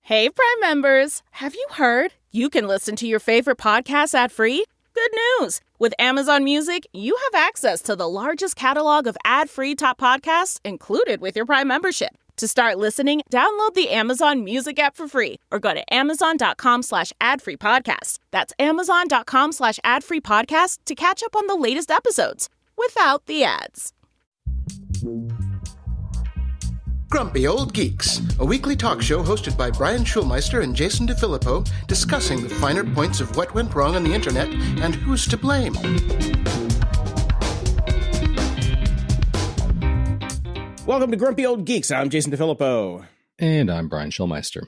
Hey, Prime members! Have you heard? You can listen to your favorite podcasts ad-free? Good news! With Amazon Music, you have access to the largest catalog of ad-free top podcasts included with your Prime membership. To start listening, download the Amazon Music app for free or go to amazon.com/ad-free-podcast. That's amazon.com/ad-free-podcast to catch up on the latest episodes without the ads. Grumpy Old Geeks, a weekly talk show hosted by Brian Schulmeister and Jason DeFilippo, discussing the finer points of what went wrong on the internet and who's to blame. Welcome to Grumpy Old Geeks. I'm Jason DeFilippo. And I'm Brian Schulmeister.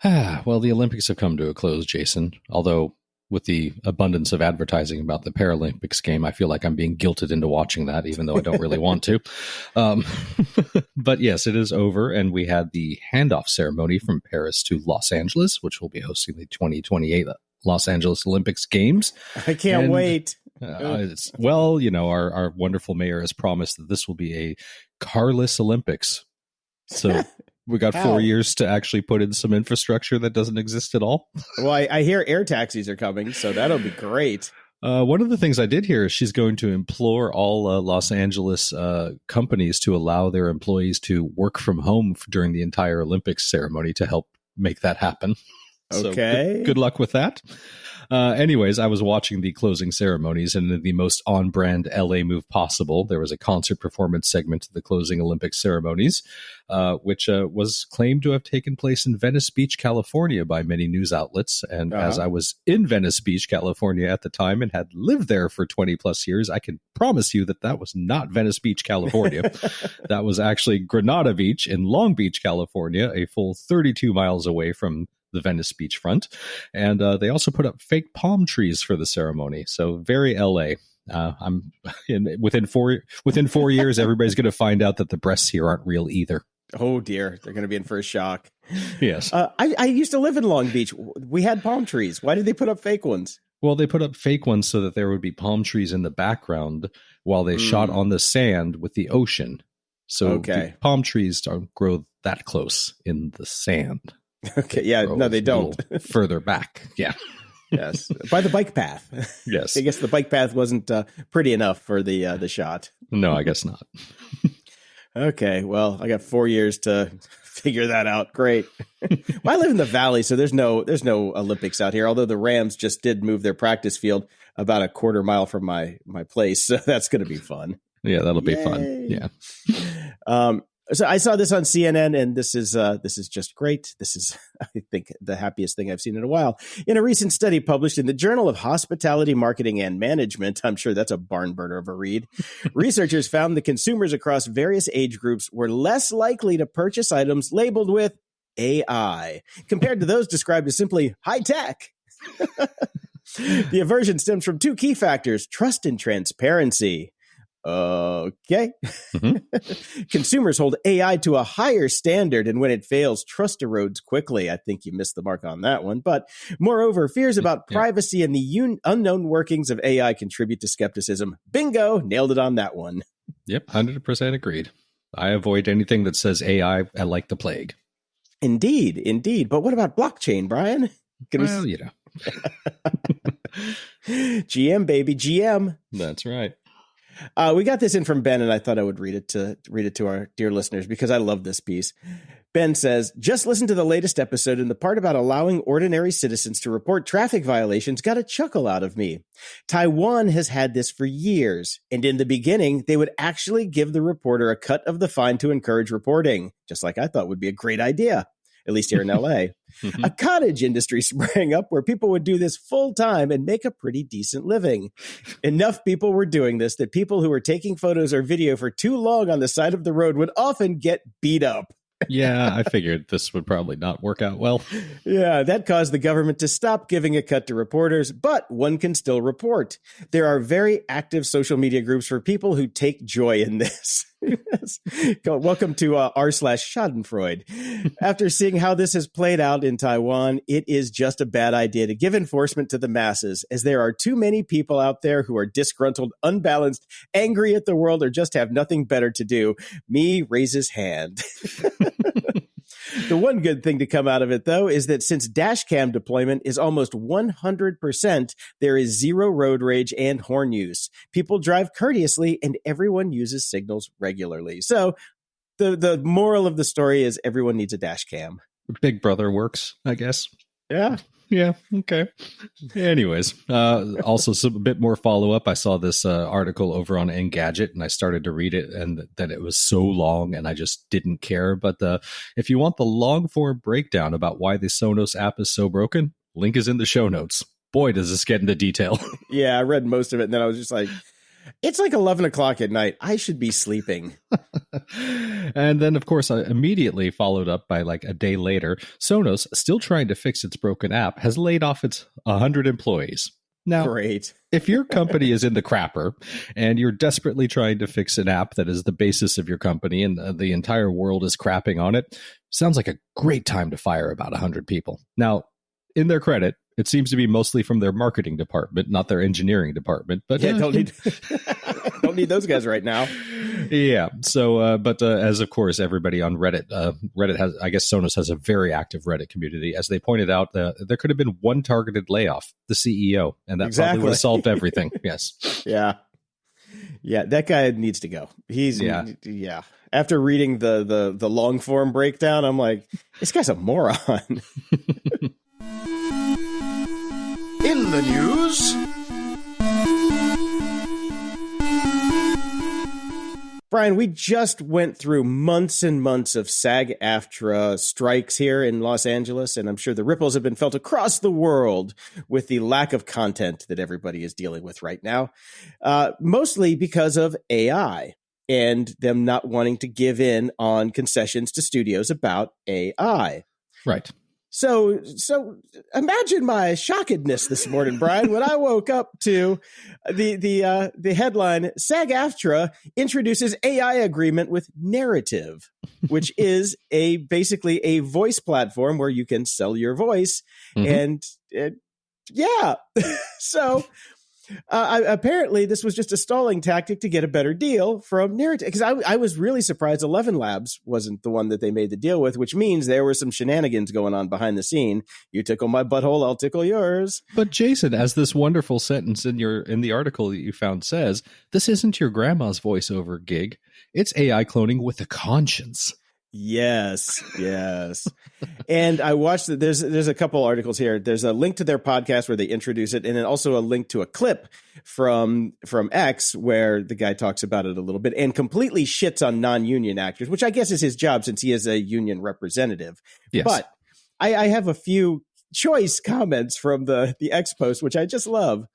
Well, the Olympics have come to a close, Jason, although with the abundance of advertising about the Paralympics game, I feel like I'm being guilted into watching that, even though I don't really want to. But yes, it is over, and we had the handoff ceremony from Paris to Los Angeles, which will be hosting the 2028 Los Angeles Olympics Games. I can't wait. Well, you know, our wonderful mayor has promised that this will be a carless Olympics. So we got 4 years to actually put in some infrastructure that doesn't exist at all. Well, I hear air taxis are coming, so that'll be great. One of the things I did hear is she's going to implore all Los Angeles companies to allow their employees to work from home during the entire Olympics ceremony to help make that happen. Okay. So good luck with that. Anyways, I was watching the closing ceremonies, and in the most on-brand LA move possible, there was a concert performance segment to the closing Olympic ceremonies, which was claimed to have taken place in Venice Beach, California by many news outlets. And as I was in Venice Beach, California at the time and had lived there for 20 plus years, I can promise you that that was not Venice Beach, California. That was actually Granada Beach in Long Beach, California, a full 32 miles away from the Venice beachfront. And they also put up fake palm trees for the ceremony. So very LA. Within 4 years, everybody's going to find out that the breasts here aren't real either. Oh dear, they're going to be in for a shock. Yes. I used to live in Long Beach. We had palm trees. Why did they put up fake ones? Well, they put up fake ones so that there would be palm trees in the background while they shot on the sand with the ocean. So the palm trees don't grow that close in the sand. Okay, yeah, no, they don't. Further back, yeah. Yes, by the bike path. Yes. I guess the bike path wasn't pretty enough for the shot. No, I guess not. Okay, well, I got 4 years to figure that out. Great. Well, I live in the valley, so there's no Olympics out here, although the Rams just did move their practice field about a quarter mile from my place, so that's going to be fun. Yeah, that'll be fun. Yeah. So I saw this on CNN, and this is just great. This is, I think, the happiest thing I've seen in a while. In a recent study published in the Journal of Hospitality Marketing and Management, I'm sure that's a barn burner of a read, researchers found that consumers across various age groups were less likely to purchase items labeled with AI compared to those described as simply high tech. The aversion stems from two key factors: trust and transparency. Okay. Mm-hmm. Consumers hold AI to a higher standard, and when it fails, trust erodes quickly. I think you missed the mark on that one. But moreover, fears about privacy and the unknown workings of AI contribute to skepticism. Bingo! Nailed it on that one. Yep, 100% agreed. I avoid anything that says AI like the plague. Indeed. But what about blockchain, Brian? You know. GM, baby, GM. That's right. We got this in from Ben, and I thought I would read it to our dear listeners because I love this piece. Ben says, just listen to the latest episode, and the part about allowing ordinary citizens to report traffic violations got a chuckle out of me. Taiwan has had this for years, and in the beginning, they would actually give the reporter a cut of the fine to encourage reporting, just like I thought would be a great idea. At least here in LA. A cottage industry sprang up where people would do this full time and make a pretty decent living. Enough people were doing this that people who were taking photos or video for too long on the side of the road would often get beat up. Yeah, I figured this would probably not work out well. Yeah, that caused the government to stop giving a cut to reporters, but one can still report. There are very active social media groups for people who take joy in this. Welcome to r/Schadenfreude. After seeing how this has played out in Taiwan, it is just a bad idea to give enforcement to the masses, as there are too many people out there who are disgruntled, unbalanced, angry at the world, or just have nothing better to do. Me raises hand. The one good thing to come out of it, though, is that since dashcam deployment is almost 100%, there is zero road rage and horn use. People drive courteously, and everyone uses signals regularly. So the moral of the story is everyone needs a dashcam. Big Brother works, I guess. Yeah. Yeah. Okay. Anyways, also a bit more follow up. I saw this article over on Engadget, and I started to read it, and that it was so long, and I just didn't care. But if you want the long form breakdown about why the Sonos app is so broken, link is in the show notes. Boy, does this get into detail. Yeah, I read most of it, and then I was just like, it's like 11 o'clock at night. I should be sleeping. And then, of course, I immediately followed up by like a day later. Sonos, still trying to fix its broken app, has laid off its 100 employees. Now, great. If your company is in the crapper and you're desperately trying to fix an app that is the basis of your company and the entire world is crapping on it, sounds like a great time to fire about 100 people. Now, in their credit, it seems to be mostly from their marketing department, not their engineering department. But yeah, don't need those guys right now. Yeah. So, but as of course, everybody on Reddit has, I guess Sonos has a very active Reddit community. As they pointed out, there could have been one targeted layoff, the CEO, and that probably would have solved everything. Yes. Yeah. Yeah, that guy needs to go. Yeah. After reading the long form breakdown, I'm like, this guy's a moron. In the news, Brian, we just went through months and months of SAG-AFTRA strikes here in Los Angeles, and I'm sure the ripples have been felt across the world with the lack of content that everybody is dealing with right now, mostly because of AI and them not wanting to give in on concessions to studios about AI. Right. So imagine my shockedness this morning, Brian, when I woke up to the headline, SAG-AFTRA introduces AI agreement with Narrativ, which is basically a voice platform where you can sell your voice. Mm-hmm. And yeah, so apparently this was just a stalling tactic to get a better deal from Narrativ. Because I was really surprised 11 Labs wasn't the one that they made the deal with, which means there were some shenanigans going on behind the scene. You tickle my butthole, I'll tickle yours. But Jason, as this wonderful sentence in the article that you found says, this isn't your grandma's voiceover gig. It's AI cloning with a conscience. Yes. And I watched that. There's a couple articles here. There's a link to their podcast where they introduce it, and then also a link to a clip from X where the guy talks about it a little bit and completely shits on non-union actors, which I guess is his job since he is a union representative. Yes. But I have a few choice comments from the X post, which I just love.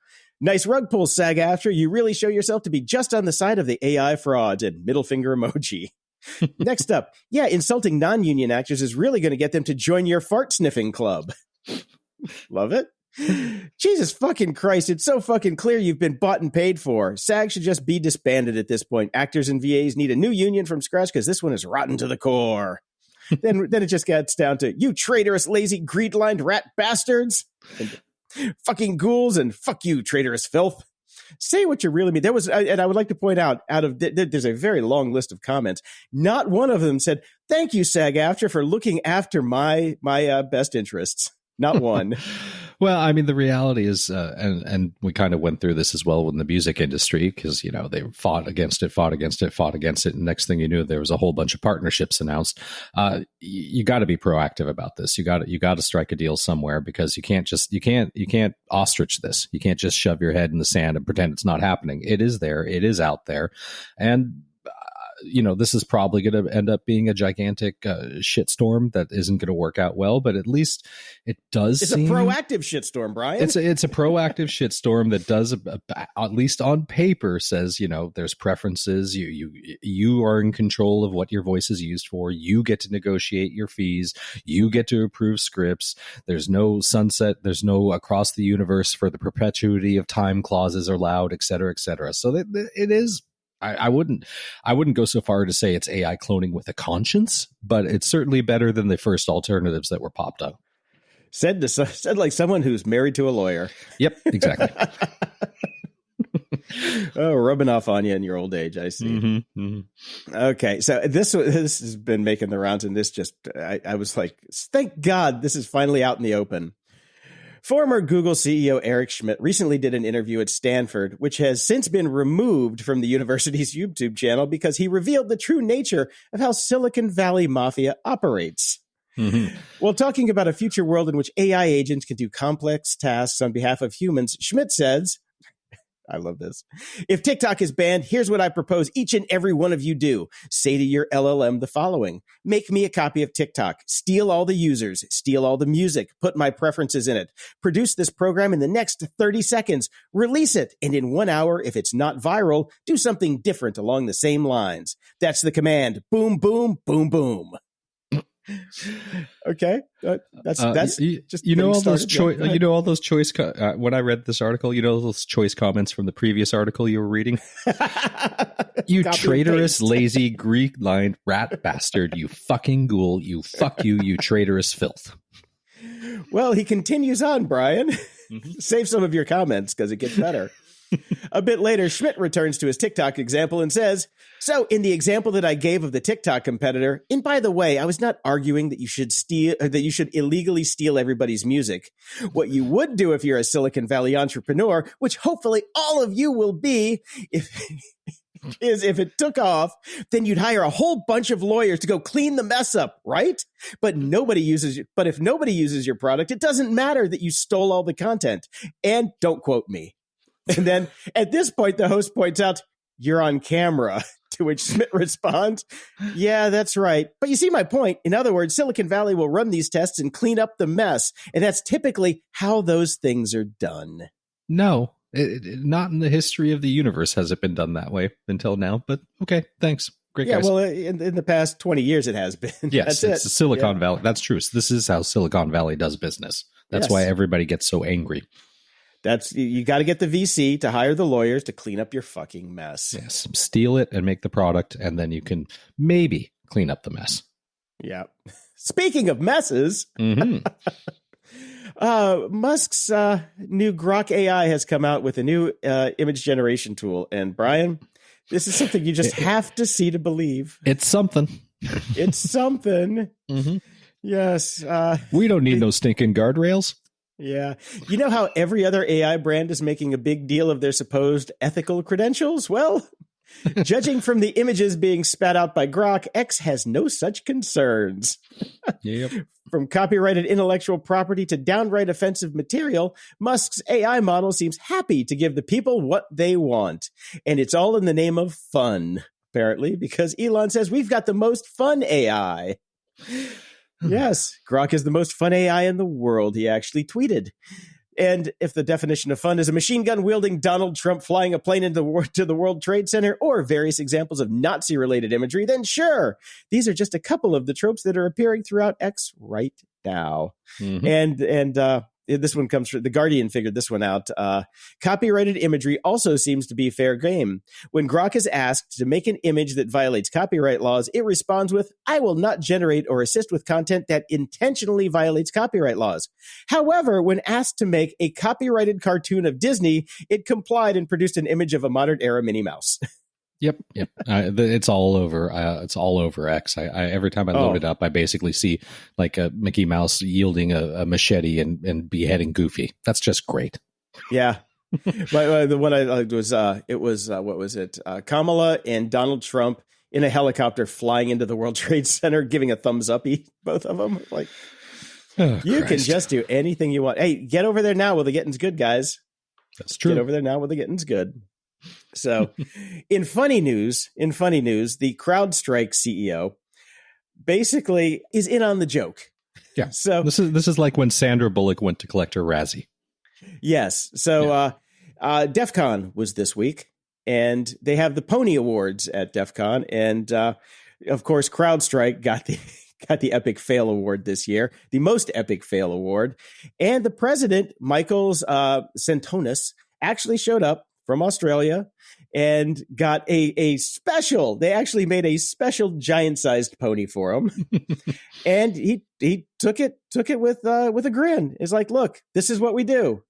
Nice rug pull, SAG-AFTRA. You really show yourself to be just on the side of the AI fraud, and middle finger emoji. Next up, insulting non-union actors is really going to get them to join your fart sniffing club. Love it. Jesus fucking Christ, it's so fucking clear you've been bought and paid for. SAG should just be disbanded at this point. Actors and VAs need a new union from scratch because this one is rotten to the core. Then it just gets down to, you traitorous, lazy, greed-lined rat bastards. And fucking ghouls, and fuck you, traitorous filth. Say what you really mean. There was, and I would like to point out, there's a very long list of comments. Not one of them said, "Thank you, SAG-AFTRA, for looking after my best interests." Not one. Well, I mean, the reality is, and we kind of went through this as well in the music industry, because, they fought against it. And next thing you knew, there was a whole bunch of partnerships announced. You got to be proactive about this. You got to strike a deal somewhere, because you can't ostrich this. You can't just shove your head in the sand and pretend it's not happening. It is there. It is out there. And this is probably going to end up being a gigantic shitstorm that isn't going to work out well, but at least it does. It's a proactive shitstorm, Brian. It's a proactive shitstorm that does, at least on paper, says, there's preferences. You are in control of what your voice is used for. You get to negotiate your fees. You get to approve scripts. There's no sunset. There's no across the universe for the perpetuity of time clauses are allowed, et cetera, et cetera. So it is. I wouldn't go so far to say it's AI cloning with a conscience, but it's certainly better than the first alternatives that were popped up. Said like someone who's married to a lawyer. Yep, exactly. Oh, rubbing off on you in your old age, I see. Mm-hmm, mm-hmm. Okay, so this has been making the rounds, and this just, I was like, thank God this is finally out in the open. Former Google CEO Eric Schmidt recently did an interview at Stanford, which has since been removed from the university's YouTube channel because he revealed the true nature of how Silicon Valley Mafia operates. Mm-hmm. While talking about a future world in which AI agents can do complex tasks on behalf of humans, Schmidt says, I love this. If TikTok is banned, here's what I propose each and every one of you do. Say to your LLM the following. Make me a copy of TikTok. Steal all the users. Steal all the music. Put my preferences in it. Produce this program in the next 30 seconds. Release it. And in 1 hour, if it's not viral, do something different along the same lines. That's the command. Boom, boom, boom, boom. Okay, that's just all those choice. All those choice. When I read this article, those choice comments from the previous article you were reading. You traitorous, lazy, Greek-lined rat bastard! You fucking ghoul! You fuck you! You traitorous filth! Well, he continues on, Brian. Mm-hmm. Save some of your comments because it gets better. A bit later, Schmidt returns to his TikTok example and says, so in the example that I gave of the TikTok competitor, and by the way, I was not arguing that you should illegally steal everybody's music. What you would do if you're a Silicon Valley entrepreneur, which hopefully all of you will be, if it took off, then you'd hire a whole bunch of lawyers to go clean the mess up, right? But if nobody uses your product, it doesn't matter that you stole all the content. And don't quote me. And then at this point, the host points out, you're on camera, to which Schmidt responds, yeah, that's right. But you see my point. In other words, Silicon Valley will run these tests and clean up the mess. And that's typically how those things are done. No, not in the history of the universe has it been done that way until now. But okay, thanks. Great guys. Well, in the past 20 years, it has been. Yes, it's Silicon Valley. That's true. So this is how Silicon Valley does business. That's why everybody gets so angry. You got to get the VC to hire the lawyers to clean up your fucking mess. Yes, steal it and make the product, and then you can maybe clean up the mess. Yeah. Speaking of messes, mm-hmm. Musk's new Grok AI has come out with a new image generation tool. And Brian, this is something you just have to see to believe. It's something. It's something. Mm-hmm. Yes. We don't need no stinking guardrails. Yeah. You know how every other AI brand is making a big deal of their supposed ethical credentials? Well, judging from the images being spat out by Grok, X has no such concerns. Yep. From copyrighted intellectual property to downright offensive material, Musk's AI model seems happy to give the people what they want. And it's all in the name of fun, apparently, because Elon says we've got the most fun AI. Yes, Grok is the most fun AI in the world, he actually tweeted. And if the definition of fun is a machine gun wielding Donald Trump flying a plane into the World Trade Center or various examples of Nazi-related imagery, then sure, these are just a couple of the tropes that are appearing throughout X right now. Mm-hmm. And this one comes from The Guardian figured this one out. Copyrighted imagery also seems to be fair game. When Grok is asked to make an image that violates copyright laws, it responds with, I will not generate or assist with content that intentionally violates copyright laws. However, when asked to make a copyrighted cartoon of Disney, it complied and produced an image of a modern era Minnie Mouse. Yep. It's all over. It's all over X. I every time I load it up, I basically see like a Mickey Mouse yielding a machete and beheading Goofy. That's just great. Yeah. But the one I liked was what was it? Kamala and Donald Trump in a helicopter flying into the World Trade Center, giving a thumbs up. Both of them like, you can just do anything you want. Hey, get over there now while the getting's good, guys. That's true. Get over there now while the getting's good. So in funny news, the CrowdStrike CEO basically is in on the joke. Yeah. So this is like when Sandra Bullock went to collect her Razzie. Yes. So DEF CON was this week, and they have the Pony Awards at DEF CON. And of course, CrowdStrike got the Epic Fail Award this year, the most epic fail award. And the president, Michael Santonis, actually showed up from Australia and got a special. They actually made a special giant-sized pony for him, and he took it with a grin. It's like, look, this is what we do.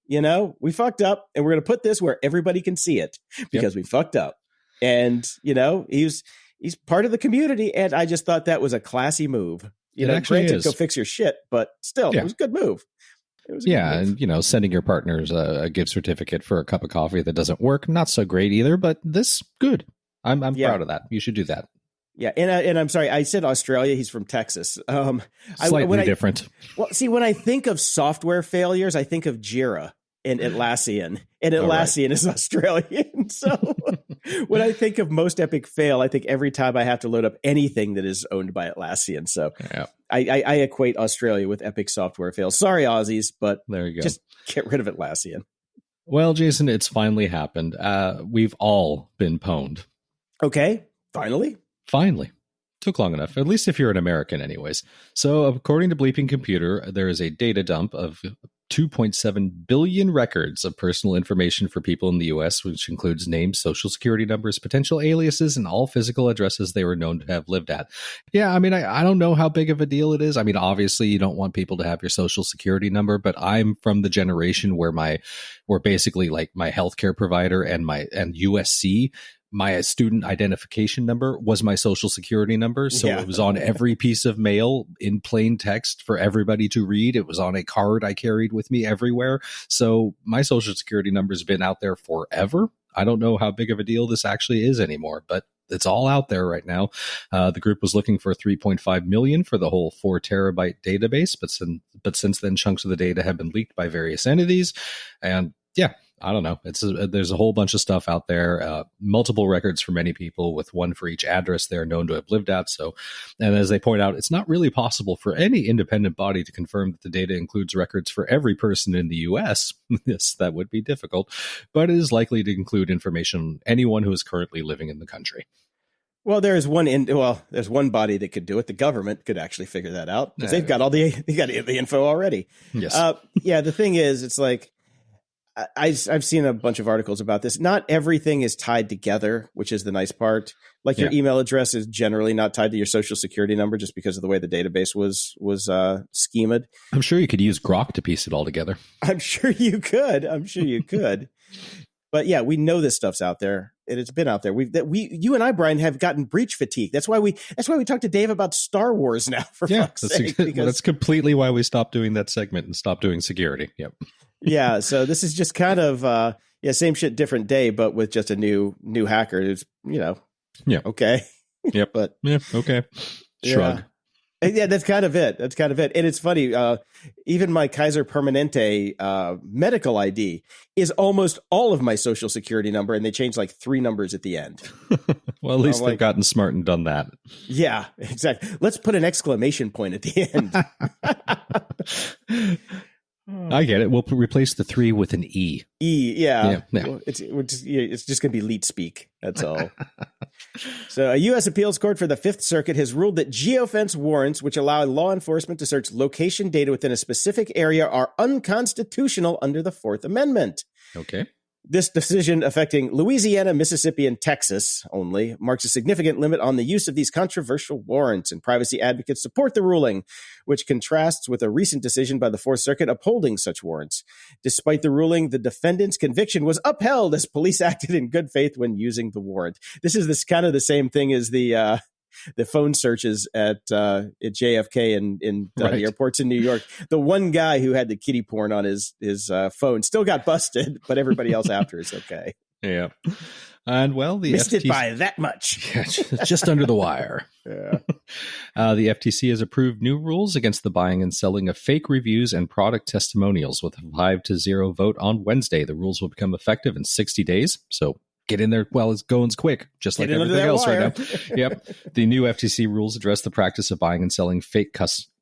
We fucked up, and we're going to put this where everybody can see it because we fucked up. And he's part of the community, and I just thought that was a classy move. Granted, go fix your shit, but still, it was a good move. And sending your partners a gift certificate for a cup of coffee that doesn't work, not so great either, but this good. I'm proud of that. You should do that. Yeah, and I'm sorry, I said Australia. He's from Texas. Slightly different. Well, see, when I think of software failures, I think of Jira and Atlassian, and Atlassian is Australian. So when I think of most epic fail, I think every time I have to load up anything that is owned by Atlassian. So I equate Australia with epic software fails. Sorry, Aussies, but there you go. Just get rid of Atlassian. Well, Jason, it's finally happened. We've all been pwned. Okay, finally. Took long enough, at least if you're an American anyways. So according to Bleeping Computer, there is a data dump of 2.7 billion records of personal information for people in the U.S., which includes names, social security numbers, potential aliases, and all physical addresses they were known to have lived at. Yeah, I mean, I don't know how big of a deal it is. I mean, obviously, you don't want people to have your social security number, but I'm from the generation where basically like my healthcare provider and USC, my student identification number was my social security number. So it was on every piece of mail in plain text for everybody to read. It was on a card I carried with me everywhere. So my social security number has been out there forever. I don't know how big of a deal this actually is anymore, but it's all out there right now. The group was looking for 3.5 million for the whole 4 terabyte database, but since then, chunks of the data have been leaked by various entities. And I don't know. There's a whole bunch of stuff out there, multiple records for many people, with one for each address they're known to have lived at. So, and as they point out, it's not really possible for any independent body to confirm that the data includes records for every person in the U.S. Yes, that would be difficult, but it is likely to include information on anyone who is currently living in the country. Well, there's one body that could do it. The government could actually figure that out because they've got the info already. Yes. The thing is, it's like, I've seen a bunch of articles about this. Not everything is tied together, which is the nice part. Like your email address is generally not tied to your social security number just because of the way the database was schemed. I'm sure you could use Grok to piece it all together. I'm sure you could. But yeah, we know this stuff's out there, and it's been out there. You and I, Brian, have gotten breach fatigue. That's why we talk to Dave about Star Wars now. For fuck's sake, that's completely why we stopped doing that segment and stopped doing security. Yep. Yeah, so this is just kind of same shit, different day, but with just a new hacker. It's okay. Yep. But okay. Shrug. Yeah, that's kind of it. And it's funny. Even my Kaiser Permanente medical ID is almost all of my social security number, and they changed like 3 numbers at the end. Well, at least they've gotten smart and done that. Yeah, exactly. Let's put an exclamation point at the end. I get it. We'll replace the 3 with an E. Yeah. Well, it's just going to be leet speak. That's all. So a U.S. appeals court for the Fifth Circuit has ruled that geofence warrants, which allow law enforcement to search location data within a specific area, are unconstitutional under the Fourth Amendment. Okay. This decision, affecting Louisiana, Mississippi, and Texas only, marks a significant limit on the use of these controversial warrants, and privacy advocates support the ruling, which contrasts with a recent decision by the Fourth Circuit upholding such warrants. Despite the ruling, the defendant's conviction was upheld as police acted in good faith when using the warrant. This is kind of the same thing as the phone searches at JFK and the airports in New York. The one guy who had the kiddie porn on his phone still got busted, but everybody else after is okay. Yeah. And well, the missed it by that much. Yeah, just under the wire. Yeah. The FTC has approved new rules against the buying and selling of fake reviews and product testimonials with a 5-0 vote on Wednesday. The rules will become effective in 60 days. So get in there while it's going quick, just like everything else right now. Yep. The new FTC rules address the practice of buying and selling fake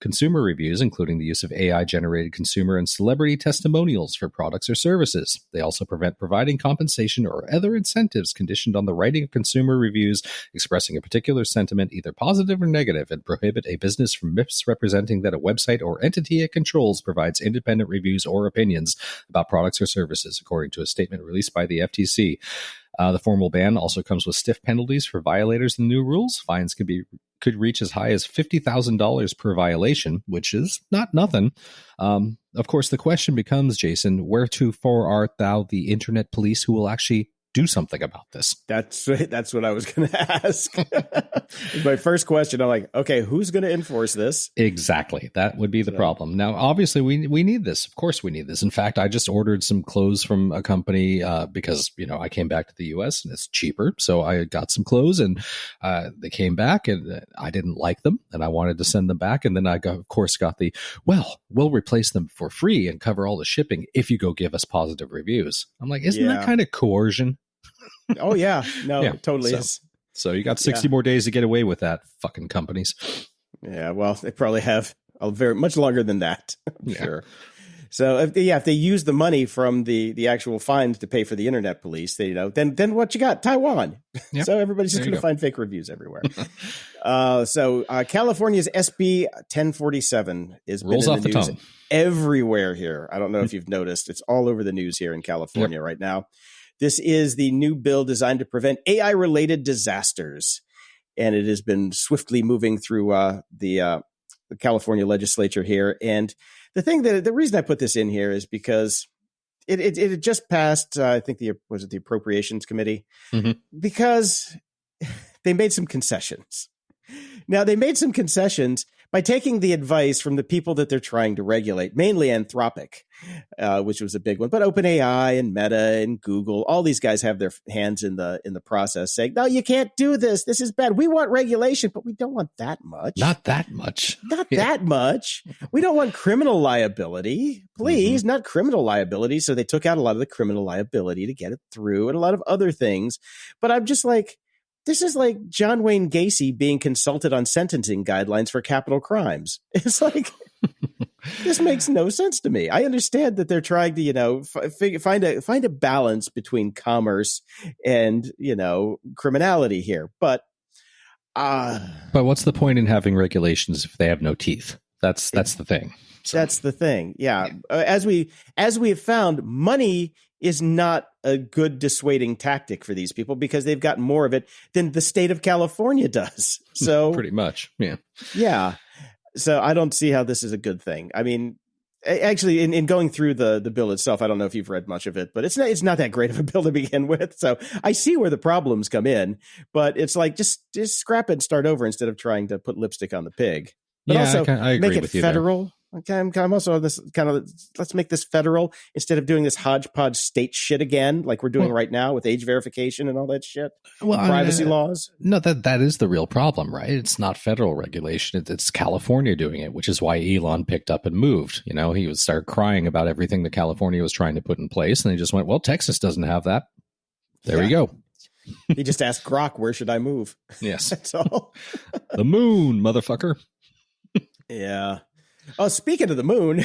consumer reviews, including the use of AI-generated consumer and celebrity testimonials for products or services. They also prevent providing compensation or other incentives conditioned on the writing of consumer reviews expressing a particular sentiment, either positive or negative, and prohibit a business from misrepresenting that a website or entity it controls provides independent reviews or opinions about products or services, according to a statement released by the FTC. The formal ban also comes with stiff penalties for violators of the new rules. Fines could reach as high as $50,000 per violation, which is not nothing. Of course, the question becomes, Jason, wheretofore art thou the internet police who will actually do something about this? That's what I was going to ask. My first question, I'm like, okay, who's going to enforce this? Exactly. That would be the problem. Now, obviously, we need this. Of course, we need this. In fact, I just ordered some clothes from a company because, I came back to the U.S. and it's cheaper. So I got some clothes and they came back and I didn't like them and I wanted to send them back. And then I, got the, we'll replace them for free and cover all the shipping if you go give us positive reviews. I'm like, isn't that kind of coercion? Oh, yeah. No, it totally is. So you got 60 more days to get away with that, fucking companies. Yeah, well, they probably have very much longer than that, I'm sure. So if they use the money from the actual fines to pay for the internet police, then what you got? Taiwan. Yep. So everybody's just going to find fake reviews everywhere. So California's SB 1047 is rolls off the tongue everywhere here. I don't know if you've noticed. It's all over the news here in California right now. This is the new bill designed to prevent AI-related disasters, and it has been swiftly moving through the California legislature here. And the reason I put this in here is because it had just passed. I think the Appropriations Committee, because they made some concessions. Now they made some concessions by taking the advice from the people that they're trying to regulate, mainly Anthropic, which was a big one, but OpenAI and Meta and Google, all these guys have their hands in the process saying, no, you can't do this. This is bad. We want regulation, but we don't want that much. Not that much. That much. We don't want criminal liability. Please, not criminal liability. So they took out a lot of the criminal liability to get it through and a lot of other things. But I'm just like, this is like John Wayne Gacy being consulted on sentencing guidelines for capital crimes. It's like, this makes no sense to me. I understand that they're trying to, find a balance between commerce and, criminality here. But what's the point in having regulations if they have no teeth? That's the thing. So. That's the thing. Yeah. As we have found, money is not a good dissuading tactic for these people because they've got more of it than the state of California does. So pretty much. Yeah. Yeah. So I don't see how this is a good thing. I mean, actually, in going through the bill itself, I don't know if you've read much of it, but it's not that great of a bill to begin with. So I see where the problems come in, but it's like just scrap it and start over instead of trying to put lipstick on the pig. But also I agree make it with you federal. There. Okay, I'm also on this kind of, let's make this federal instead of doing this hodgepodge state shit again, like we're doing right now with age verification and all that shit. Well, privacy laws. No, that is the real problem, right? It's not federal regulation. It's California doing it, which is why Elon picked up and moved. He would start crying about everything that California was trying to put in place. And they just went, well, Texas doesn't have that. There we go. He just asked Grok, where should I move? Yes. That's all. The moon, motherfucker. Yeah. Oh, speaking of the moon,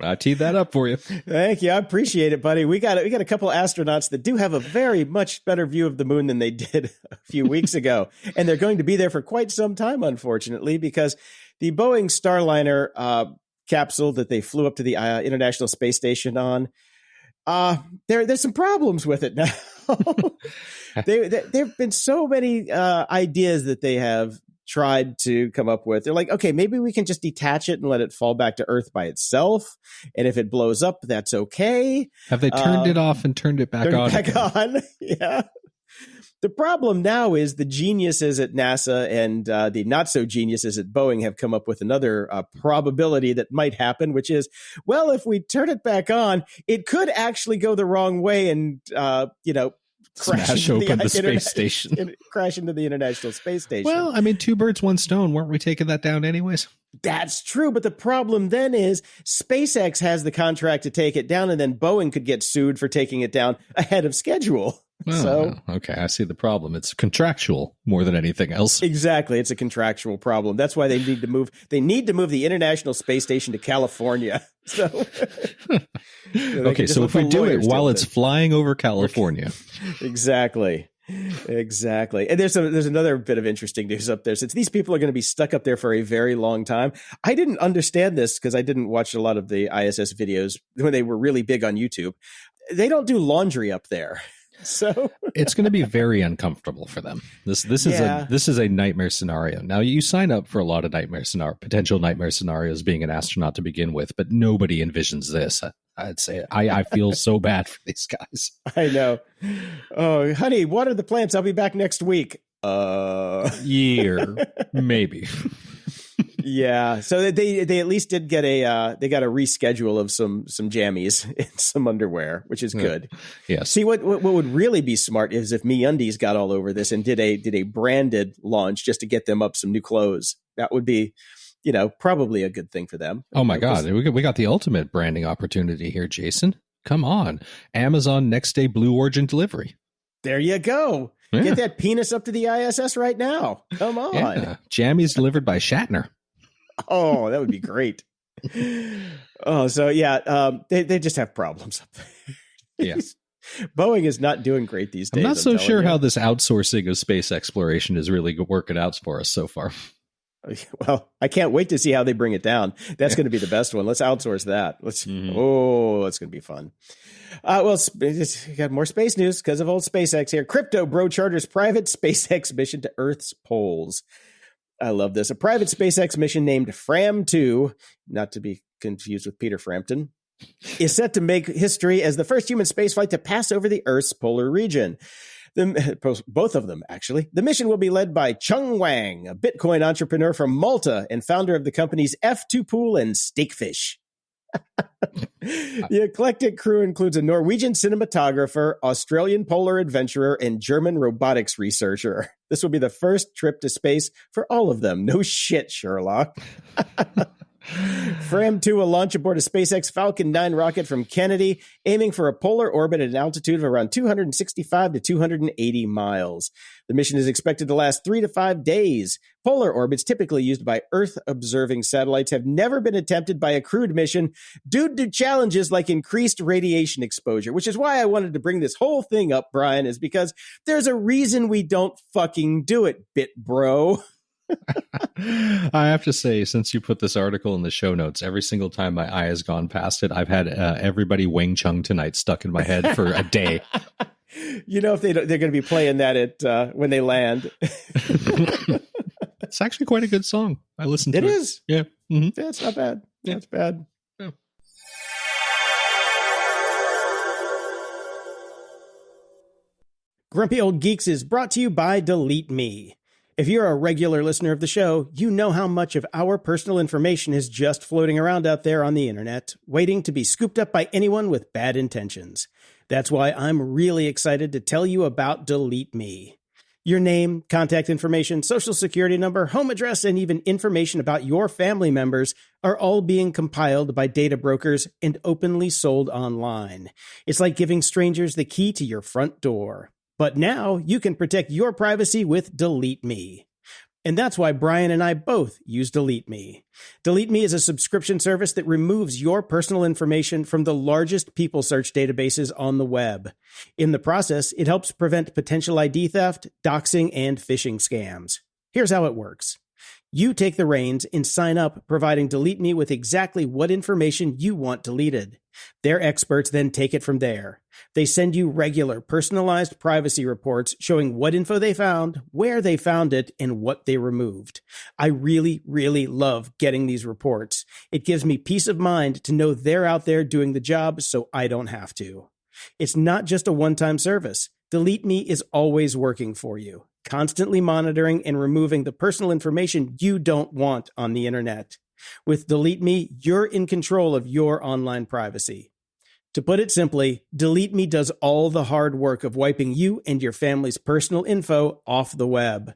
I teed that up for you. Thank you. I appreciate it, buddy. We got a couple of astronauts that do have a very much better view of the moon than they did a few weeks ago. And they're going to be there for quite some time, unfortunately, because the Boeing Starliner capsule that they flew up to the International Space Station on, there's some problems with it now. There have been so many ideas that they have tried to come up with. They're like, okay, maybe we can just detach it and let it fall back to Earth by itself. And if it blows up, that's okay. Have they turned it off and turned it back on? Yeah. The problem now is the geniuses at NASA and the not so geniuses at Boeing have come up with another probability that might happen, which is, well, if we turn it back on, it could actually go the wrong way and, smash open the space station. Crash into the International Space Station. Well, I mean, two birds, one stone. Weren't we taking that down anyways? That's true. But the problem then is SpaceX has the contract to take it down, and then Boeing could get sued for taking it down ahead of schedule. Okay, I see the problem. It's contractual more than anything else. Exactly. It's a contractual problem. That's why they need to move. They need to move the International Space Station to California. So, okay, so if we do it while it's flying over California. Exactly. And there's another bit of interesting news up there. Since these people are going to be stuck up there for a very long time, I didn't understand this because I didn't watch a lot of the ISS videos when they were really big on YouTube. They don't do laundry up there. So it's going to be very uncomfortable for them. This is a nightmare scenario. Now you sign up for a lot of potential nightmare scenarios being an astronaut to begin with, but nobody envisions this. I'd say I feel so bad for these guys. I know. Oh, honey, water the plants. I'll be back next week. Year, maybe. Yeah. So they at least did get they got a reschedule of some jammies and some underwear, which is good. Yeah. See what would really be smart is if MeUndies got all over this and did a branded launch just to get them up some new clothes. That would be, probably a good thing for them. Oh my God. We got the ultimate branding opportunity here, Jason. Come on. Amazon next day Blue Origin delivery. There you go. Yeah. Get that penis up to the ISS right now. Come on. Yeah. Jammies delivered by Shatner. Oh, that would be great. Oh, so yeah, they just have problems up there. Yeah. Boeing is not doing great these days. I'm not so sure how this outsourcing of space exploration is really working out for us so far. Well, I can't wait to see how they bring it down. That's going to be the best one. Let's outsource that. That's going to be fun. Well, got more space news because of old SpaceX here. Crypto Bro charters private SpaceX mission to Earth's poles. I love this. A private SpaceX mission named Fram2, not to be confused with Peter Frampton, is set to make history as the first human spaceflight to pass over the Earth's polar region. Both of them, actually. The mission will be led by Chung Wang, a Bitcoin entrepreneur from Malta and founder of the companies F2 Pool and Steakfish. The eclectic crew includes a Norwegian cinematographer, Australian polar adventurer, and German robotics researcher. This will be the first trip to space for all of them. No shit, Sherlock. Fram2 will launch aboard a SpaceX Falcon 9 rocket from Kennedy, aiming for a polar orbit at an altitude of around 265 to 280 miles. The mission is expected to last 3 to 5 days. Polar orbits, typically used by Earth-observing satellites, have never been attempted by a crewed mission due to challenges like increased radiation exposure, which is why I wanted to bring this whole thing up, Brian, is because there's a reason we don't fucking do it, bro. I have to say, since you put this article in the show notes, every single time my eye has gone past it, I've had Everybody Wing Chun Tonight stuck in my head for a day. If they're going to be playing that at when they land. It's actually quite a good song. I listened to it. It is. Yeah. Mm-hmm. Yeah, it's not bad. Yeah. It's bad. Yeah. Grumpy Old Geeks is brought to you by Delete Me. If you're a regular listener of the show, you know how much of our personal information is just floating around out there on the internet, waiting to be scooped up by anyone with bad intentions. That's why I'm really excited to tell you about Delete Me. Your name, contact information, social security number, home address, and even information about your family members are all being compiled by data brokers and openly sold online. It's like giving strangers the key to your front door. But now you can protect your privacy with Delete Me. And that's why Brian and I both use Delete Me. Delete Me is a subscription service that removes your personal information from the largest people search databases on the web. In the process, it helps prevent potential ID theft, doxing, and phishing scams. Here's how it works. You take the reins and sign up, providing Delete Me with exactly what information you want deleted. Their experts then take it from there. They send you regular, personalized privacy reports showing what info they found, where they found it, and what they removed. I really, really love getting these reports. It gives me peace of mind to know they're out there doing the job so I don't have to. It's not just a one-time service. Delete Me is always working for you, constantly monitoring and removing the personal information you don't want on the internet. With Delete Me, you're in control of your online privacy. To put it simply, Delete Me does all the hard work of wiping you and your family's personal info off the web.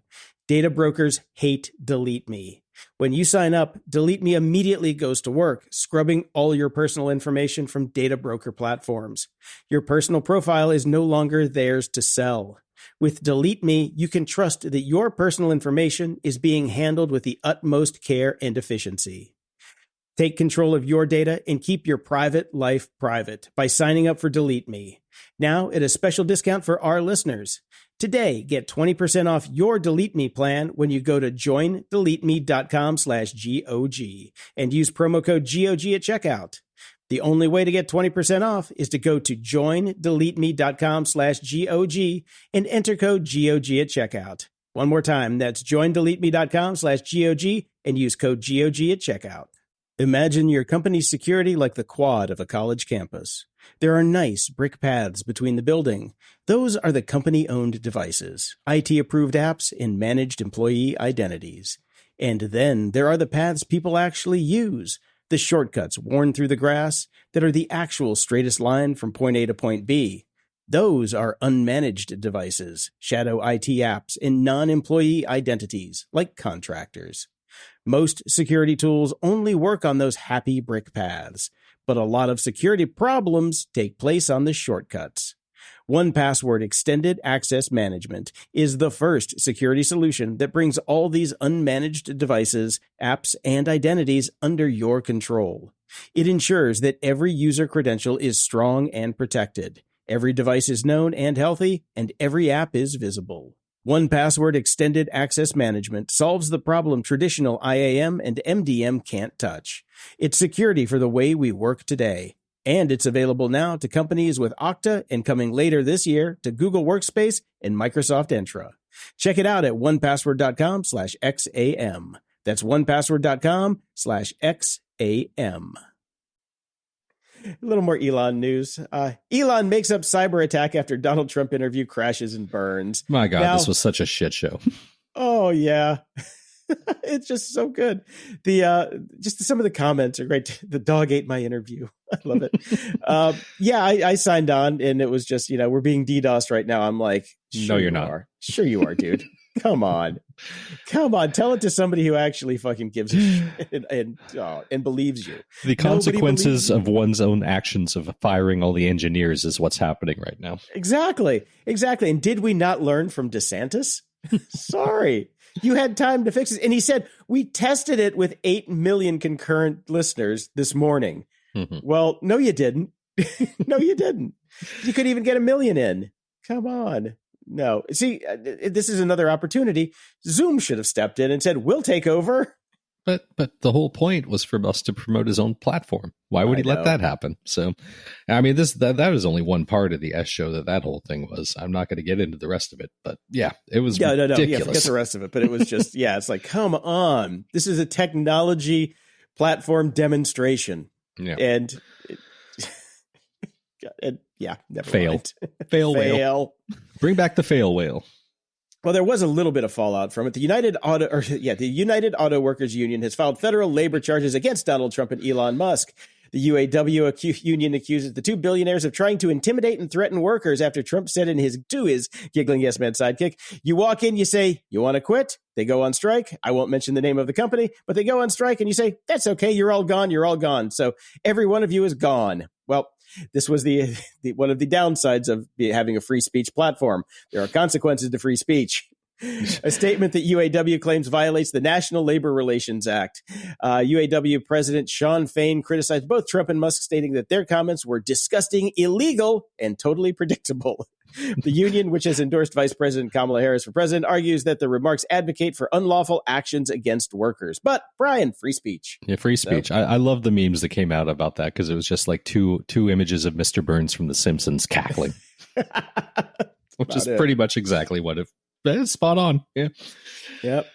Data brokers hate Delete Me. When you sign up, Delete Me immediately goes to work, scrubbing all your personal information from data broker platforms. Your personal profile is no longer theirs to sell. With Delete Me, you can trust that your personal information is being handled with the utmost care and efficiency. Take control of your data and keep your private life private by signing up for Delete Me. Now at a special discount for our listeners. Today, get 20% off your Delete Me plan when you go to joindeleteme.com/GOG and use promo code GOG at checkout. The only way to get 20% off is to go to joindeleteme.com/GOG and enter code GOG at checkout. One more time, that's joindeleteme.com/GOG and use code GOG at checkout. Imagine your company's security like the quad of a college campus. There are nice brick paths between the building. Those are the company-owned devices, IT-approved apps, and managed employee identities. And then there are the paths people actually use, the shortcuts worn through the grass that are the actual straightest line from point A to point B. Those are unmanaged devices, shadow IT apps, and non-employee identities, like contractors. Most security tools only work on those happy brick paths, but a lot of security problems take place on the shortcuts. 1Password Extended Access Management is the first security solution that brings all these unmanaged devices, apps, and identities under your control. It ensures that every user credential is strong and protected, every device is known and healthy, and every app is visible. 1Password Extended Access Management solves the problem traditional IAM and MDM can't touch. It's security for the way we work today. And it's available now to companies with Okta and coming later this year to Google Workspace and Microsoft Entra. Check it out at onepassword.com/XAM. That's onepassword.com/XAM. A little more Elon news. Elon makes up cyber attack after Donald Trump interview crashes and burns. My God, Now, this was such a shit show. Oh, yeah. It's just so good. Just some of the comments are great. The dog ate my interview. I love it. I signed on and it was just, we're being DDoSed right now. I'm like, no, you're not. Sure you are, dude. Come on. Tell it to somebody who actually fucking gives a shit and believes you. The consequences of one's own actions of firing all the engineers is what's happening right now. Exactly. And did we not learn from DeSantis? Sorry. You had time to fix it. And he said, we tested it with 8 million concurrent listeners this morning. Mm-hmm. Well, no, you didn't. No, you didn't. You couldn't even get 1 million in. Come on. No. See, this is another opportunity. Zoom should have stepped in and said, we'll take over. But the whole point was for us to promote his own platform. Why would he let that happen? So, I mean, that was only one part of the S show that whole thing was. I'm not going to get into the rest of it, but yeah, it was ridiculous. Yeah, forget the rest of it. But it was just, it's like, come on. This is a technology platform demonstration. Yeah. And never fail. Mind. Fail whale. Bring back the fail whale. Well, there was a little bit of fallout from it. The United Auto Workers Union has filed federal labor charges against Donald Trump and Elon Musk. The UAW union accuses the two billionaires of trying to intimidate and threaten workers after Trump said to his giggling yes man sidekick, you walk in, you say, you want to quit? They go on strike. I won't mention the name of the company, but they go on strike and you say, that's okay. You're all gone. You're all gone. So every one of you is gone. Well, this was the one of the downsides of having a free speech platform. There are consequences to free speech. A statement that UAW claims violates the National Labor Relations Act. UAW President Sean Fain criticized both Trump and Musk, stating that their comments were disgusting, illegal, and totally predictable. The union, which has endorsed Vice President Kamala Harris for president, argues that the remarks advocate for unlawful actions against workers. But, Brian, free speech. Yeah, free speech. So, I love the memes that came out about that because it was just like two images of Mr. Burns from The Simpsons cackling, which is pretty much exactly what it is. Spot on. Yeah. Yep.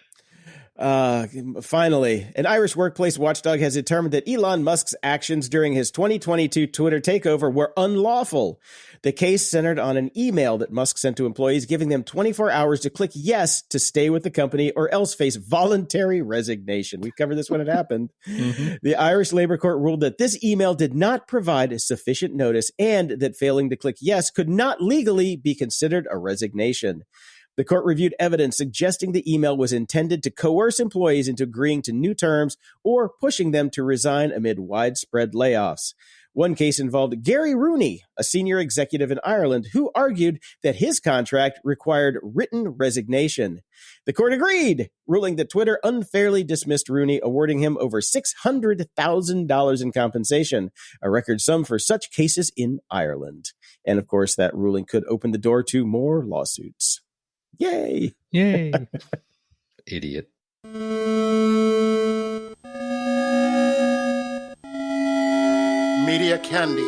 Finally, an Irish workplace watchdog has determined that Elon Musk's actions during his 2022 Twitter takeover were unlawful. The case centered on an email that Musk sent to employees, giving them 24 hours to click yes to stay with the company or else face voluntary resignation. We covered this when it happened. Mm-hmm. The Irish Labor Court ruled that this email did not provide sufficient notice and that failing to click yes could not legally be considered a resignation. The court reviewed evidence suggesting the email was intended to coerce employees into agreeing to new terms or pushing them to resign amid widespread layoffs. One case involved Gary Rooney, a senior executive in Ireland, who argued that his contract required written resignation. The court agreed, ruling that Twitter unfairly dismissed Rooney, awarding him over $600,000 in compensation, a record sum for such cases in Ireland. And of course, that ruling could open the door to more lawsuits. Yay! Yay! Idiot. Media candy.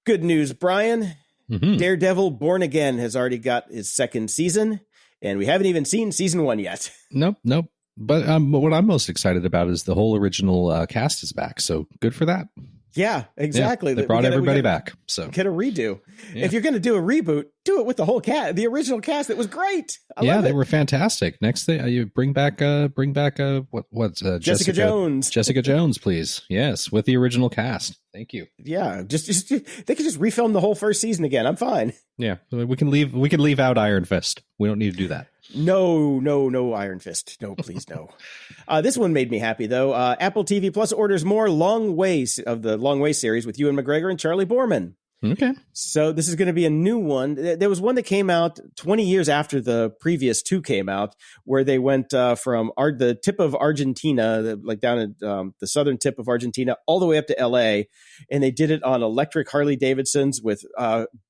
Good news, Brian. Mm-hmm. Daredevil Born Again has already got his second season, and we haven't even seen season 1 yet. Nope. But what I'm most excited about is the whole original cast is back. So good for that. Yeah, exactly. Yeah, they brought everybody back. So get a redo. Yeah. If you're going to do a reboot, do it with the whole cast, the original cast. It was great. I love they it. were fantastic. Next thing, you bring back Jessica Jones. Jessica Jones, please. Yes, with the original cast. Thank you. Yeah, just they could just refilm the whole first season again. I'm fine. Yeah, we can leave out Iron Fist. We don't need to do that. No, Iron Fist. No, please, no. This one made me happy, though. Apple TV Plus orders more Long Way of the Long Way series with Ewan McGregor and Charlie Borman. Okay. So this is going to be a new one. There was one that came out 20 years after the previous two came out, where they went from the tip of Argentina, like down at the southern tip of Argentina, all the way up to L.A., and they did it on electric Harley Davidsons with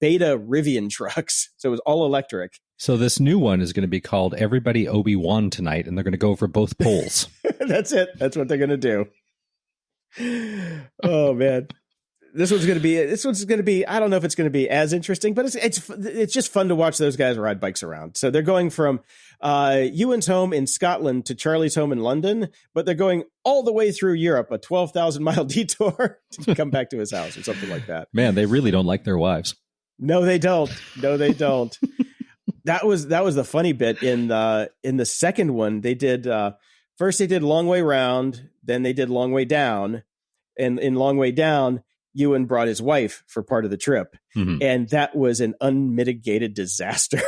Beta Rivian trucks. So it was all electric. So this new one is going to be called Everybody Obi-Wan Tonight, and they're going to go over both poles. That's it. That's what they're going to do. Oh, man. This one's going to be, I don't know if it's going to be as interesting, but it's just fun to watch those guys ride bikes around. So they're going from Ewan's home in Scotland to Charlie's home in London, but they're going all the way through Europe, a 12,000-mile detour to come back to his house or something like that. Man, they really don't like their wives. No, they don't. That was the funny bit in the second one. They did first they did Long Way Round, then they did Long Way Down, and in Long Way Down, Ewan brought his wife for part of the trip, and that was an unmitigated disaster.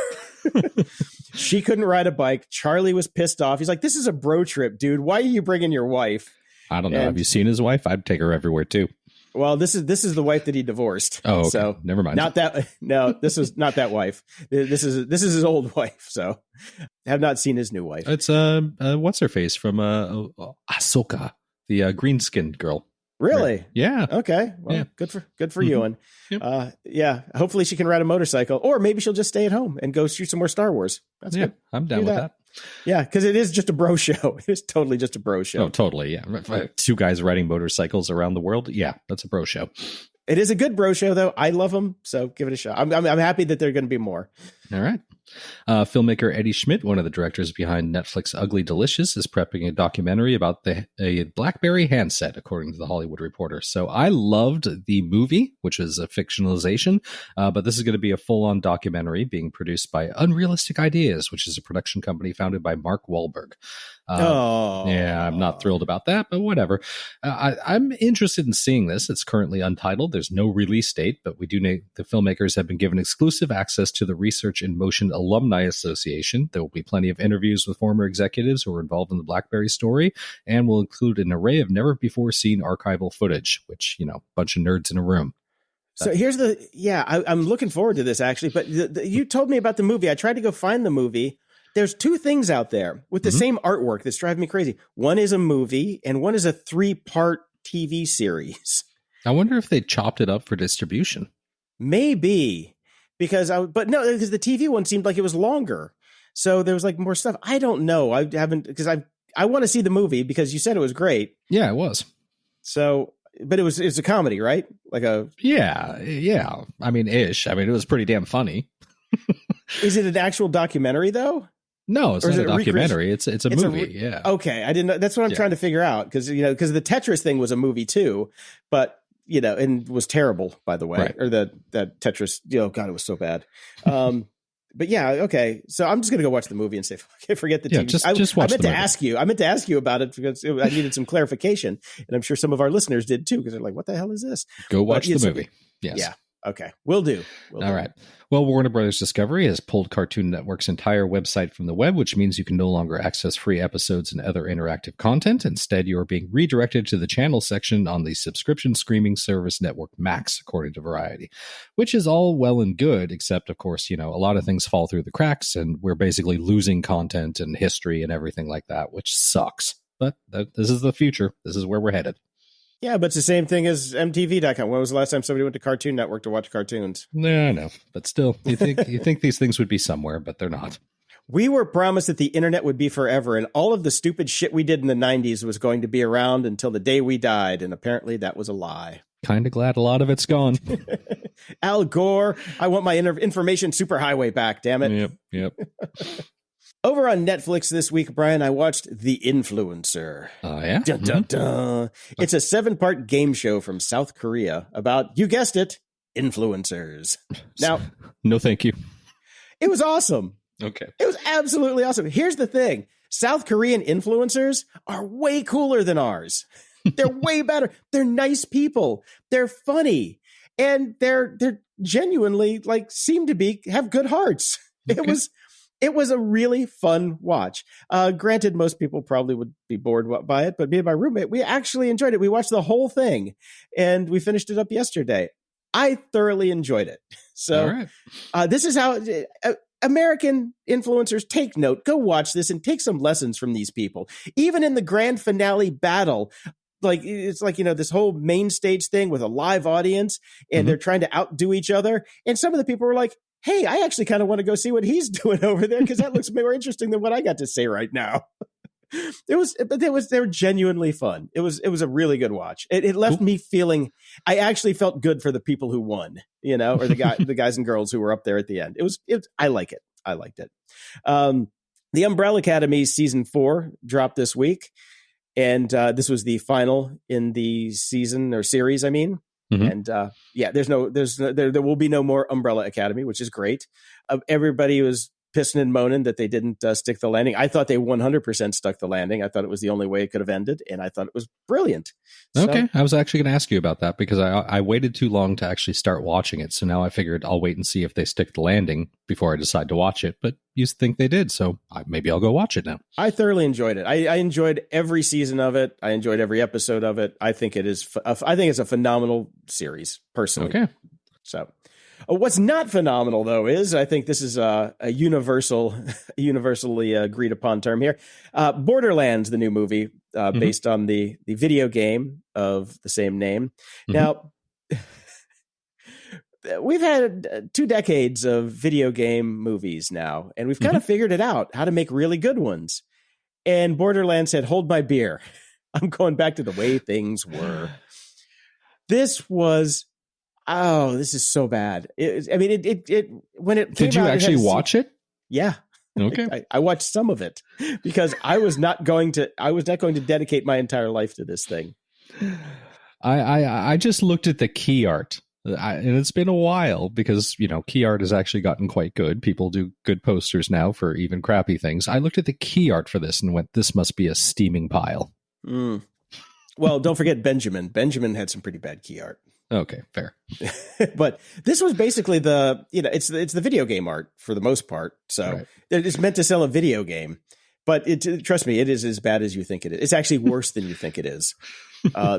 She couldn't ride a bike. Charlie was pissed off. He's like, "This is a bro trip, dude. Why are you bringing your wife?" I don't know. Have you seen his wife? I'd take her everywhere too. Well, this is the wife that he divorced. Oh, okay. So never mind. Not that. No, this is not that wife. This is his old wife. So I have not seen his new wife. It's what's her face from Ahsoka, the green skinned girl. Really? Right. Yeah. Okay. Well, yeah. Good for Ewan. Yep. Yeah. Hopefully she can ride a motorcycle, or maybe she'll just stay at home and go shoot some more Star Wars. That's good. I'm down with that. Yeah, because it is just a bro show. It is totally just a bro show. Oh, totally. Yeah. Two guys riding motorcycles around the world. Yeah, that's a bro show. It is a good bro show, though. I love them, so give it a shot. I'm happy that they're going to be more. All right. Filmmaker Eddie Schmidt, one of the directors behind Netflix Ugly Delicious, is prepping a documentary about a Blackberry handset, according to the Hollywood Reporter. So I loved the movie, which is a fictionalization, but this is going to be a full-on documentary being produced by Unrealistic Ideas, which is a production company founded by Mark Wahlberg. Yeah, I'm not thrilled about that, but whatever. I'm interested in seeing this. It's currently untitled. There's no release date, but we do know the filmmakers have been given exclusive access to the Research in Motion Alumni Association. There will be plenty of interviews with former executives who were involved in the BlackBerry story, and will include an array of never-before-seen archival footage, which, a bunch of nerds in a room. So here's I'm looking forward to this, actually, but you told me about the movie. I tried to go find the movie. There's two things out there with the same artwork that's driving me crazy. One is a movie, and one is a 3-part TV series. I wonder if they chopped it up for distribution. Maybe. Because the TV one seemed like it was longer. So there was like more stuff. I don't know. I haven't, because I want to see the movie because you said it was great. Yeah, it was. So, but it's a comedy, right? Yeah. I mean, ish. I mean, it was pretty damn funny. Is it an actual documentary though? No, it's not a documentary. It's a movie. Yeah. Okay. I didn't know. That's what I'm trying to figure out. Because, because the Tetris thing was a movie too, but and was terrible, by the way, right. Or that Tetris, God, it was so bad. But yeah, okay. So I'm just going to go watch the movie and say, okay, forget the TV. Just watch the movie. I meant to ask you about it because I needed some clarification. And I'm sure some of our listeners did too, because they're like, what the hell is this? Go watch the movie. Yes. Yeah. Okay, will do. All right. Well, Warner Brothers Discovery has pulled Cartoon Network's entire website from the web, which means you can no longer access free episodes and other interactive content. Instead, you are being redirected to the channel section on the subscription streaming service network Max, according to Variety, which is all well and good, except, of course, a lot of things fall through the cracks, and we're basically losing content and history and everything like that, which sucks. But this is the future. This is where we're headed. Yeah, but it's the same thing as MTV.com. When was the last time somebody went to Cartoon Network to watch cartoons? Yeah, I know. But still, you think these things would be somewhere, but they're not. We were promised that the internet would be forever, and all of the stupid shit we did in the 90s was going to be around until the day we died, and apparently that was a lie. Kind of glad a lot of it's gone. Al Gore, I want my information superhighway back, damn it. Yep. Over on Netflix this week, Brian, I watched The Influencer. Oh, yeah? Dun, dun, dun. It's a 7-part game show from South Korea about, you guessed it, influencers. Now, no, thank you. It was awesome. Okay. It was absolutely awesome. Here's the thing. South Korean influencers are way cooler than ours. They're way better. They're nice people. They're funny. And they're genuinely seem to have good hearts. Okay. It was a really fun watch. Granted, most people probably would be bored by it, but me and my roommate, we actually enjoyed it. We watched the whole thing, and we finished it up yesterday. I thoroughly enjoyed it. So this is how American influencers take note. Go watch this and take some lessons from these people. Even in the grand finale battle, it's this whole main stage thing with a live audience, and they're trying to outdo each other. And some of the people were like, hey, I actually kind of want to go see what he's doing over there because that looks more interesting than what I got to say right now. They were genuinely fun. It was a really good watch. It left me feeling, I actually felt good for the people who won, or the guys and girls who were up there at the end. I like it. I liked it. The Umbrella Academy season 4 dropped this week, and this was the final in the season or series. I mean. And there will be no more Umbrella Academy, which is great. Everybody was pissing and moaning that they didn't stick the landing. I thought they 100% stuck the landing. I thought it was the only way it could have ended, and I thought it was brilliant. Okay, I was actually going to ask you about that because I waited too long to actually start watching it. So now I figured I'll wait and see if they stick the landing before I decide to watch it. But you think they did, so maybe I'll go watch it now. I thoroughly enjoyed it. I enjoyed every season of it. I enjoyed every episode of it. I think it's a phenomenal series, personally. Okay. So, what's not phenomenal though is I think this is a universally agreed upon term here. Borderlands, the new movie based on the video game of the same name. Now, we've had 2 decades of video game movies now, and we've kind of figured it out how to make really good ones. And Borderlands said, "Hold my beer. I'm going back to the way things were." This is so bad. When it came out, did you actually watch it? Yeah. Okay. I watched some of it because I was not going to dedicate my entire life to this thing. I just looked at the key art. And it's been a while because, key art has actually gotten quite good. People do good posters now for even crappy things. I looked at the key art for this and went, this must be a steaming pile. Well, don't forget Benjamin. Benjamin had some pretty bad key art. Okay, fair. But this was basically it's the video game art for the most part. So It's meant to sell a video game. But trust me, it is as bad as you think it is. It's actually worse than you think it is.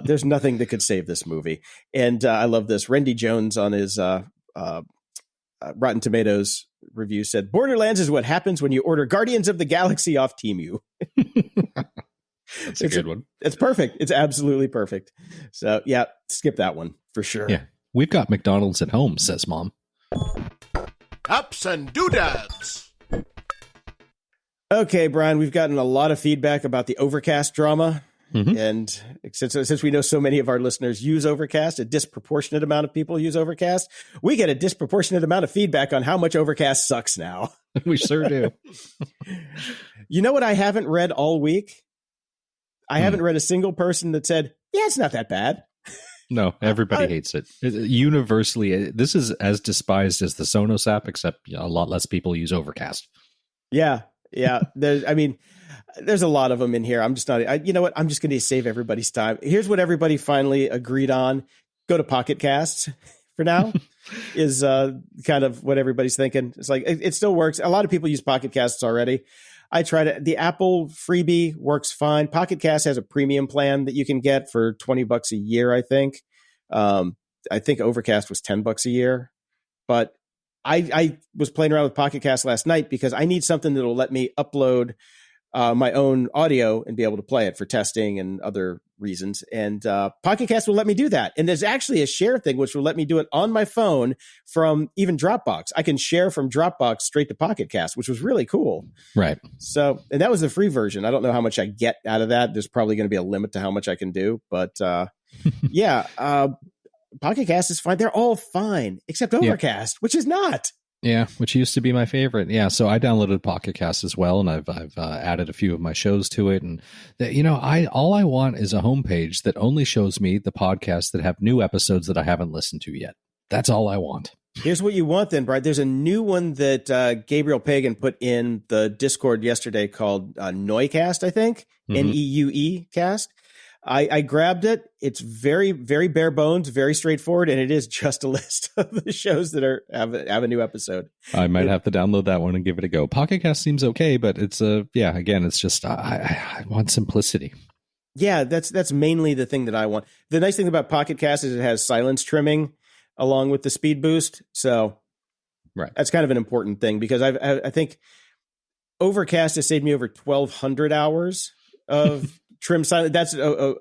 There's nothing that could save this movie. And I love this. Randy Jones on his Rotten Tomatoes review said, "Borderlands is what happens when you order Guardians of the Galaxy off Temu." That's a good one. It's perfect. It's absolutely perfect. So, yeah, skip that one for sure. Yeah. We've got McDonald's at home, says Mom. Ups and doodads. Okay, Brian, we've gotten a lot of feedback about the Overcast drama. And since we know so many of our listeners use Overcast, a disproportionate amount of people use Overcast, we get a disproportionate amount of feedback on how much Overcast sucks now. We sure do. You know what I haven't read all week? I haven't read a single person that said, yeah, it's not that bad. No, everybody hates it. Universally, this is as despised as the Sonos app, except a lot less people use Overcast. Yeah. There's a lot of them in here. I'm just not, you know what? I'm just going to save everybody's time. Here's what everybody finally agreed on. Go to Pocket Casts. for now is kind of what everybody's thinking. It's like, it still works. A lot of people use Pocket Casts already. I tried it. The Apple freebie works fine. Pocket Cast has a premium plan that you can get for $20 a year, I think. I think Overcast was $10 a year. But I was playing around with Pocket Cast last night because I need something that will let me upload my own audio and be able to play it for testing and other reasons. And Pocket Cast will let me do that. And there's actually a share thing, which will let me do it on my phone from even Dropbox. I can share from Dropbox straight to Pocket Cast, which was really cool. Right. So, and that was the free version. I don't know how much I get out of that. There's probably going to be a limit to how much I can do. But Pocket Cast is fine. They're all fine, except Overcast, which is not. Yeah, which used to be my favorite. Yeah, so I downloaded Pocket Cast as well, and I've added a few of my shows to it. And all I want is a homepage that only shows me the podcasts that have new episodes that I haven't listened to yet. That's all I want. Here's what you want then, Brian. There's a new one that Gabriel Pagan put in the Discord yesterday called Noicast, I think, N-E-U-E cast. I grabbed it. It's very, very bare bones, very straightforward, and it is just a list of the shows that have a new episode. I might have to download that one and give it a go. Pocket Cast seems okay, but it's again, it's just I want simplicity. Yeah, that's mainly the thing that I want. The nice thing about Pocket Cast is it has silence trimming along with the speed boost, so right, that's kind of an important thing because I think Overcast has saved me over 1,200 hours of trim silence. That's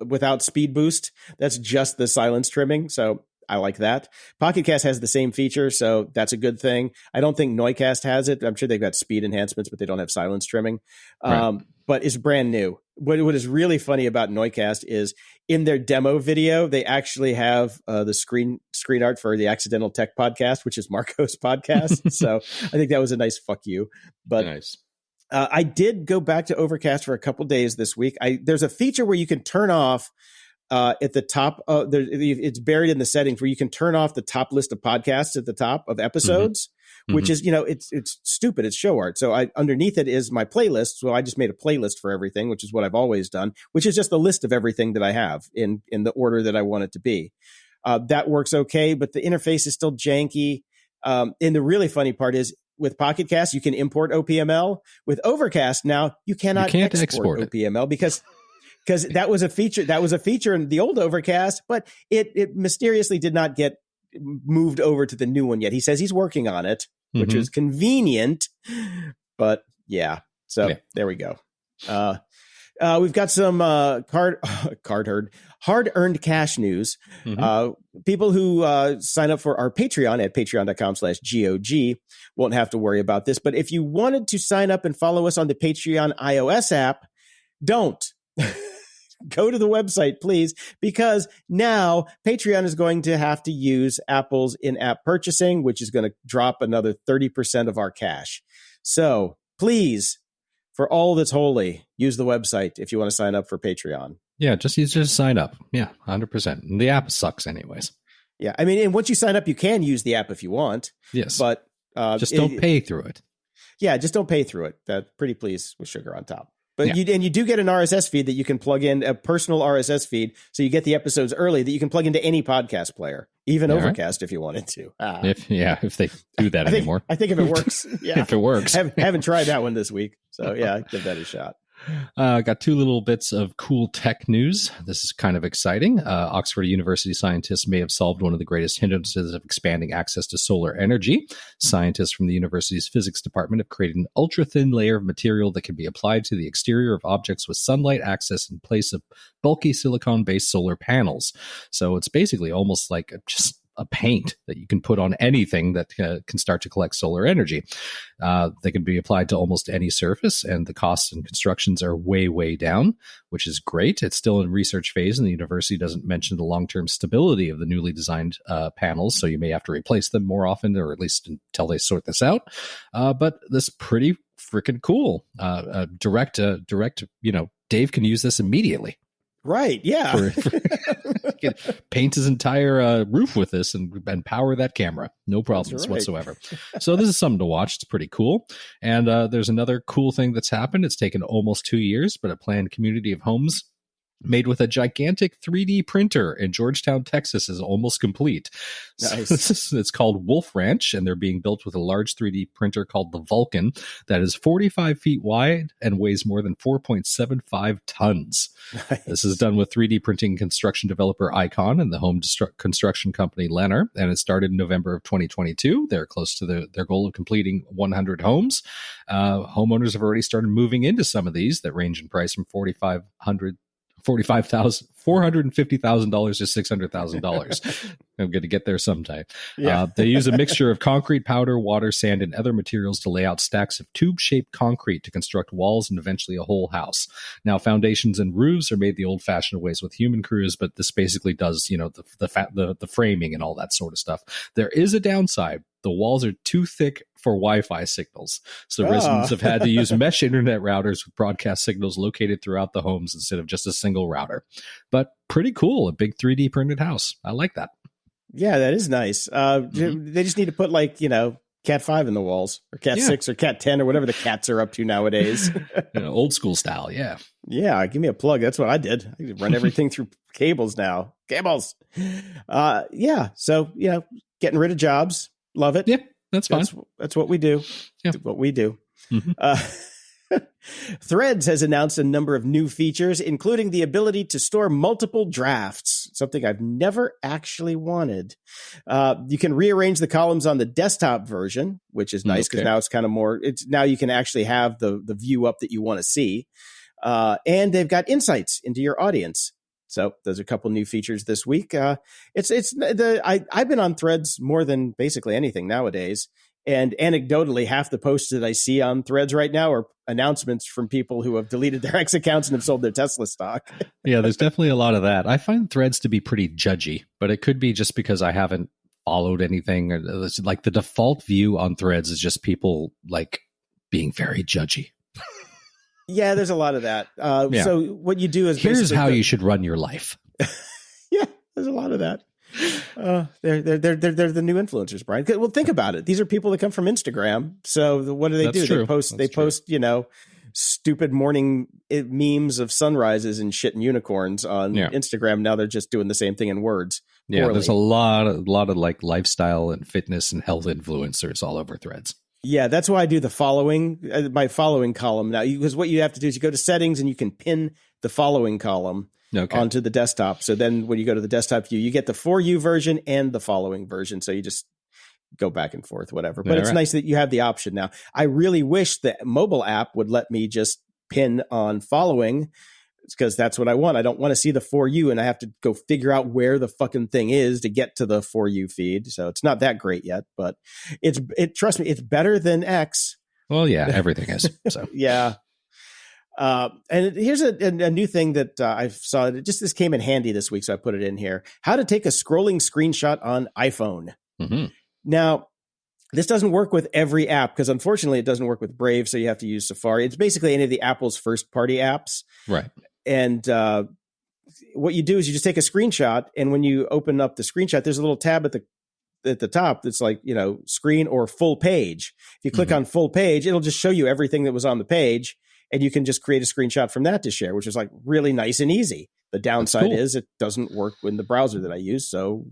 without speed boost. That's just the silence trimming. So I like that. Pocket Cast has the same feature, so that's a good thing. I don't think Noicast has it. I'm sure they've got speed enhancements, but they don't have silence trimming. Right. But it's brand new. What is really funny about Noicast is in their demo video, they actually have the screen art for the Accidental Tech podcast, which is Marco's podcast. So I think that was a nice fuck you. But nice. I did go back to Overcast for a couple days this week. There's a feature where you can turn off at the top. It's buried in the settings where you can turn off the top list of podcasts at the top of episodes, which is, it's stupid. It's show art. So underneath it is my playlist. So I just made a playlist for everything, which is what I've always done, which is just a list of everything that I have in the order that I want it to be. That works okay, but the interface is still janky. And the really funny part is, with Pocket Cast, you can import OPML. With Overcast now, you can't export OPML because that was a feature. That was a feature in the old Overcast, but it mysteriously did not get moved over to the new one yet. He says he's working on it, which is convenient. But yeah, so there we go. We've got some hard-earned cash news. People who sign up for our Patreon at patreon.com/GOG won't have to worry about this. But if you wanted to sign up and follow us on the Patreon iOS app, don't. Go to the website, please, because now Patreon is going to have to use Apple's in-app purchasing, which is going to drop another 30% of our cash. So please, for all that's holy, use the website if you want to sign up for Patreon. Yeah, just sign up. Yeah, 100%. And the app sucks anyways. Yeah, I mean, and once you sign up, you can use the app if you want. Yes. But just don't pay through it. Yeah, just don't pay through it. Pretty please with sugar on top. But you do get an RSS feed that you can plug in, a personal RSS feed, so you get the episodes early that you can plug into any podcast player, even Overcast if you wanted to. If they do that anymore. I think if it works. Yeah. If it works. Haven't tried that one this week. So yeah, give that a shot. Got two little bits of cool tech news. This is kind of exciting. Oxford University scientists may have solved one of the greatest hindrances of expanding access to solar energy. Scientists from the university's physics department have created an ultra-thin layer of material that can be applied to the exterior of objects with sunlight access in place of bulky silicon-based solar panels. So it's basically almost like just a paint that you can put on anything that can start to collect solar energy. They can be applied to almost any surface, and the costs and constructions are way, way down, which is great. It's still in research phase, and the university doesn't mention the long-term stability of the newly designed panels, so you may have to replace them more often, or at least until they sort this out. But this is pretty freaking cool. Direct, Dave can use this immediately. Right, yeah. Paint his entire roof with this and power that camera. No problems whatsoever. So this is something to watch. It's pretty cool. And there's another cool thing that's happened. It's taken almost 2 years, but a planned community of homes made with a gigantic 3D printer in Georgetown, Texas, is almost complete. Nice. It's called Wolf Ranch, and they're being built with a large 3D printer called the Vulcan that is 45 feet wide and weighs more than 4.75 tons. Nice. This is done with 3D printing construction developer Icon and the home construction company Lennar, and it started in November of 2022. They're close to their goal of completing 100 homes. Homeowners have already started moving into some of these that range in price from $450,000 to $600,000. I'm going to get there sometime. Yeah. They use a mixture of concrete powder, water, sand, and other materials to lay out stacks of tube-shaped concrete to construct walls and eventually a whole house. Now, foundations and roofs are made the old-fashioned ways with human crews, but this basically does, the framing and all that sort of stuff. There is a downside. The walls are too thick for Wi-Fi signals. So residents have had to use mesh internet routers with broadcast signals located throughout the homes instead of just a single router. But pretty cool, a big 3D printed house. I like that. Yeah, that is nice. They just need to put Cat 5 in the walls, or Cat 6 or Cat 10 or whatever the cats are up to nowadays. Old school style, yeah. Yeah, give me a plug. That's what I did. I run everything through cables now. Cables. So, getting rid of jobs. Love it. Yeah, that's fine. That's what we do. Yeah. That's what we do. Mm-hmm. Threads has announced a number of new features, including the ability to store multiple drafts, something I've never actually wanted. You can rearrange the columns on the desktop version, which is nice because now it's kind of more, now you can actually have the view up that you want to see. And they've got insights into your audience. So those are a couple new features this week. I've been on Threads more than basically anything nowadays. And anecdotally, half the posts that I see on Threads right now are announcements from people who have deleted their X accounts and have sold their Tesla stock. Yeah, there's definitely a lot of that. I find Threads to be pretty judgy, but it could be just because I haven't followed anything. Like the default view on Threads is just people being very judgy. Yeah, there's a lot of that. So what you do is here's how you should run your life. Yeah, there's a lot of that. They're the new influencers, Brian. Well, think about it. These are people that come from Instagram. So what do they do? True. They post, stupid morning memes of sunrises and shit and unicorns on Instagram. Now they're just doing the same thing in words. Yeah, poorly. there's a lot of lifestyle and fitness and health influencers all over Threads. Yeah, that's why I do the following, my following column now, because what you have to do is you go to settings and you can pin the following column onto the desktop. So then when you go to the desktop view, you get the For You version and the following version. So you just go back and forth, whatever. But it's nice that you have the option now. I really wish the mobile app would let me just pin on following, because that's what I want. I don't want to see the For You and I have to go figure out where the fucking thing is to get to the For You feed. So it's not that great yet, but trust me, it's better than X. Well, yeah, everything is. So yeah. And here's a new thing that I saw. This came in handy this week, so I put it in here. How to take a scrolling screenshot on iPhone. Mm-hmm. Now, this doesn't work with every app because unfortunately it doesn't work with Brave, so you have to use Safari. It's basically any of the Apple's first-party apps. Right. And what you do is you just take a screenshot, and when you open up the screenshot, there's a little tab at the top that's like, screen or full page. If you click on full page, it'll just show you everything that was on the page, and you can just create a screenshot from that to share, which is really nice and easy. The downside is it doesn't work in the browser that I use, so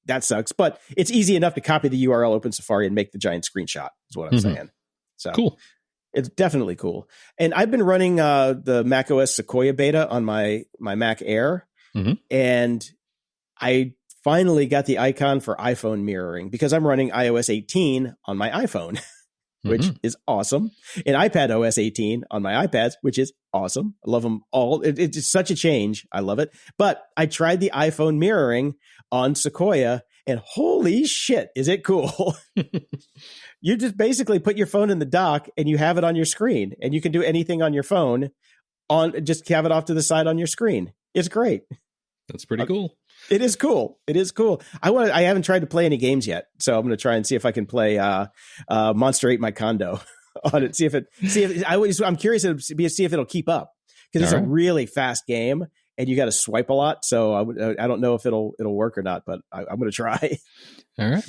that sucks. But it's easy enough to copy the URL, open Safari, and make the giant screenshot, is what I'm saying. So cool. It's definitely cool. And I've been running the macOS Sequoia beta on my Mac Air, and I finally got the icon for iPhone mirroring because I'm running iOS 18 on my iPhone, which is awesome, and iPad OS 18 on my iPads, which is awesome. I love them all. It's such a change. I love it. But I tried the iPhone mirroring on Sequoia, and holy shit, is it cool. You just basically put your phone in the dock and you have it on your screen, and you can do anything on your phone just have it off to the side on your screen. It's great. That's pretty cool. It is cool. It is cool. I haven't tried to play any games yet, so I'm going to try and see if I can play Monster Ate My Condo on it. I'm curious to see if it'll keep up, because it's a really fast game, and you got to swipe a lot. So I don't know if it'll work or not, but I'm going to try. All right.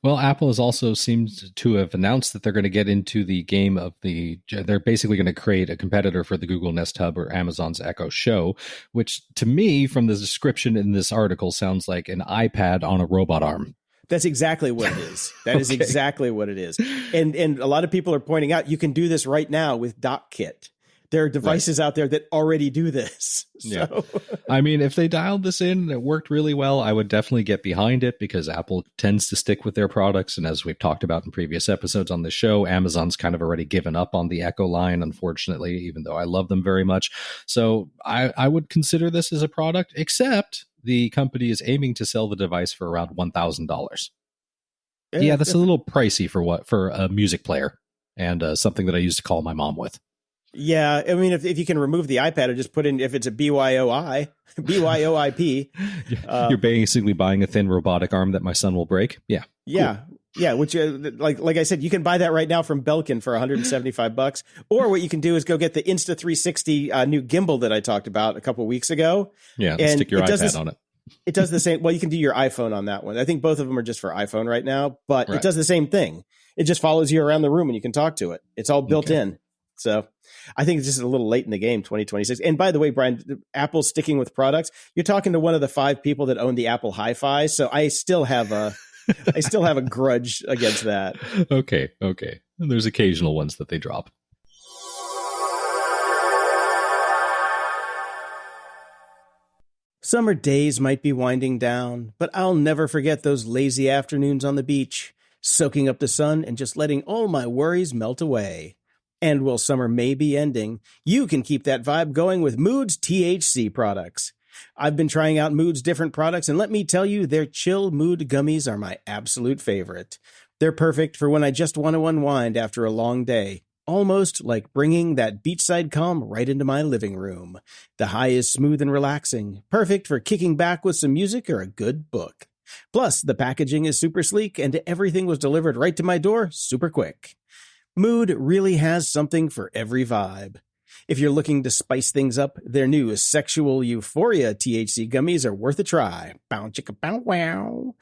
Well, Apple has also seemed to have announced that they're going to get into the game of they're basically going to create a competitor for the Google Nest Hub or Amazon's Echo Show, which to me, from the description in this article, sounds like an iPad on a robot arm. That's exactly what it is. That is exactly what it is. And a lot of people are pointing out you can do this right now with DocKit. There are devices out there that already do this. So. Yeah. I mean, if they dialed this in and it worked really well, I would definitely get behind it because Apple tends to stick with their products. And as we've talked about in previous episodes on the show, Amazon's kind of already given up on the Echo line, unfortunately, even though I love them very much. So I would consider this as a product, except the company is aiming to sell the device for around $1,000. Yeah, that's a little pricey for a music player and something that I used to call my mom with. Yeah, I mean, if you can remove the iPad or just put in, if it's a BYOIP. You're basically buying a thin robotic arm that my son will break. Yeah. Yeah. Cool. Yeah, which like I said, you can buy that right now from Belkin for $175. Or what you can do is go get the Insta360 new gimbal that I talked about a couple of weeks ago. Yeah, and stick your iPad on it. It does the same. Well, you can do your iPhone on that one. I think both of them are just for iPhone right now, but It does the same thing. It just follows you around the room and you can talk to it. It's all built in. So I think it's just a little late in the game, 2026. And by the way, Brian, Apple's sticking with products. You're talking to one of the 5 people that own the Apple Hi-Fi. So I still have a grudge against that. Okay. There's occasional ones that they drop. Summer days might be winding down, but I'll never forget those lazy afternoons on the beach, soaking up the sun and just letting all my worries melt away. And while summer may be ending, you can keep that vibe going with Mood's THC products. I've been trying out Mood's different products, and let me tell you, their chill mood gummies are my absolute favorite. They're perfect for when I just want to unwind after a long day, almost like bringing that beachside calm right into my living room. The high is smooth and relaxing, perfect for kicking back with some music or a good book. Plus, the packaging is super sleek, and everything was delivered right to my door super quick. Mood really has something for every vibe. If you're looking to spice things up, their new Sexual Euphoria THC gummies are worth a try. Bow chicka bow wow.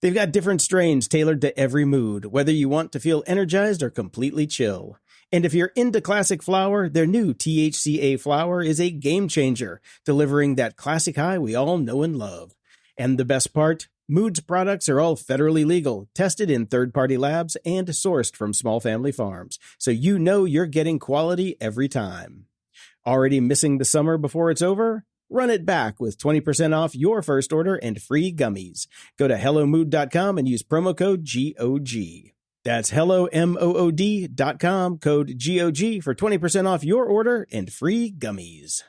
They've got different strains tailored to every mood, whether you want to feel energized or completely chill. And if you're into classic flower, their new THCA flower is a game changer, delivering that classic high we all know and love. And the best part? Mood's products are all federally legal, tested in third-party labs, and sourced from small family farms, so you know you're getting quality every time. Already missing the summer before it's over? Run it back with 20% off your first order and free gummies. Go to HelloMood.com and use promo code GOG. That's HelloMood.com, code GOG for 20% off your order and free gummies.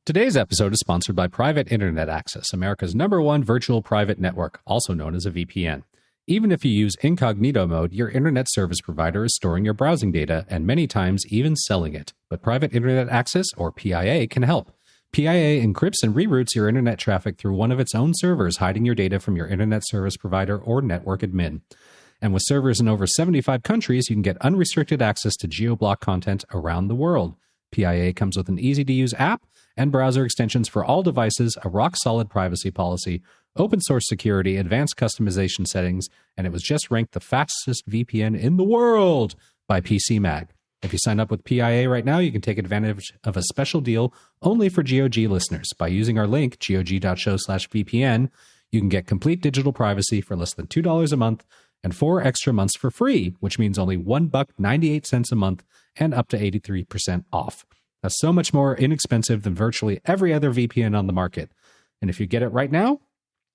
Today's episode is sponsored by Private Internet Access, America's #1 virtual private network, also known as a VPN. Even if you use incognito mode, your internet service provider is storing your browsing data and many times even selling it. But Private Internet Access, or PIA, can help. PIA encrypts and reroutes your internet traffic through one of its own servers, hiding your data from your internet service provider or network admin. And with servers in over 75 countries, you can get unrestricted access to geo-block content around the world. PIA comes with an easy-to-use app and browser extensions for all devices, a rock-solid privacy policy, open-source security, advanced customization settings, and it was just ranked the fastest VPN in the world by PC Mag. If you sign up with PIA right now, you can take advantage of a special deal only for GOG listeners. By using our link, gog.show/VPN, you can get complete digital privacy for less than $2 a month and 4 extra months for free, which means only $1.98 a month and up to 83% off. That's so much more inexpensive than virtually every other VPN on the market. And if you get it right now,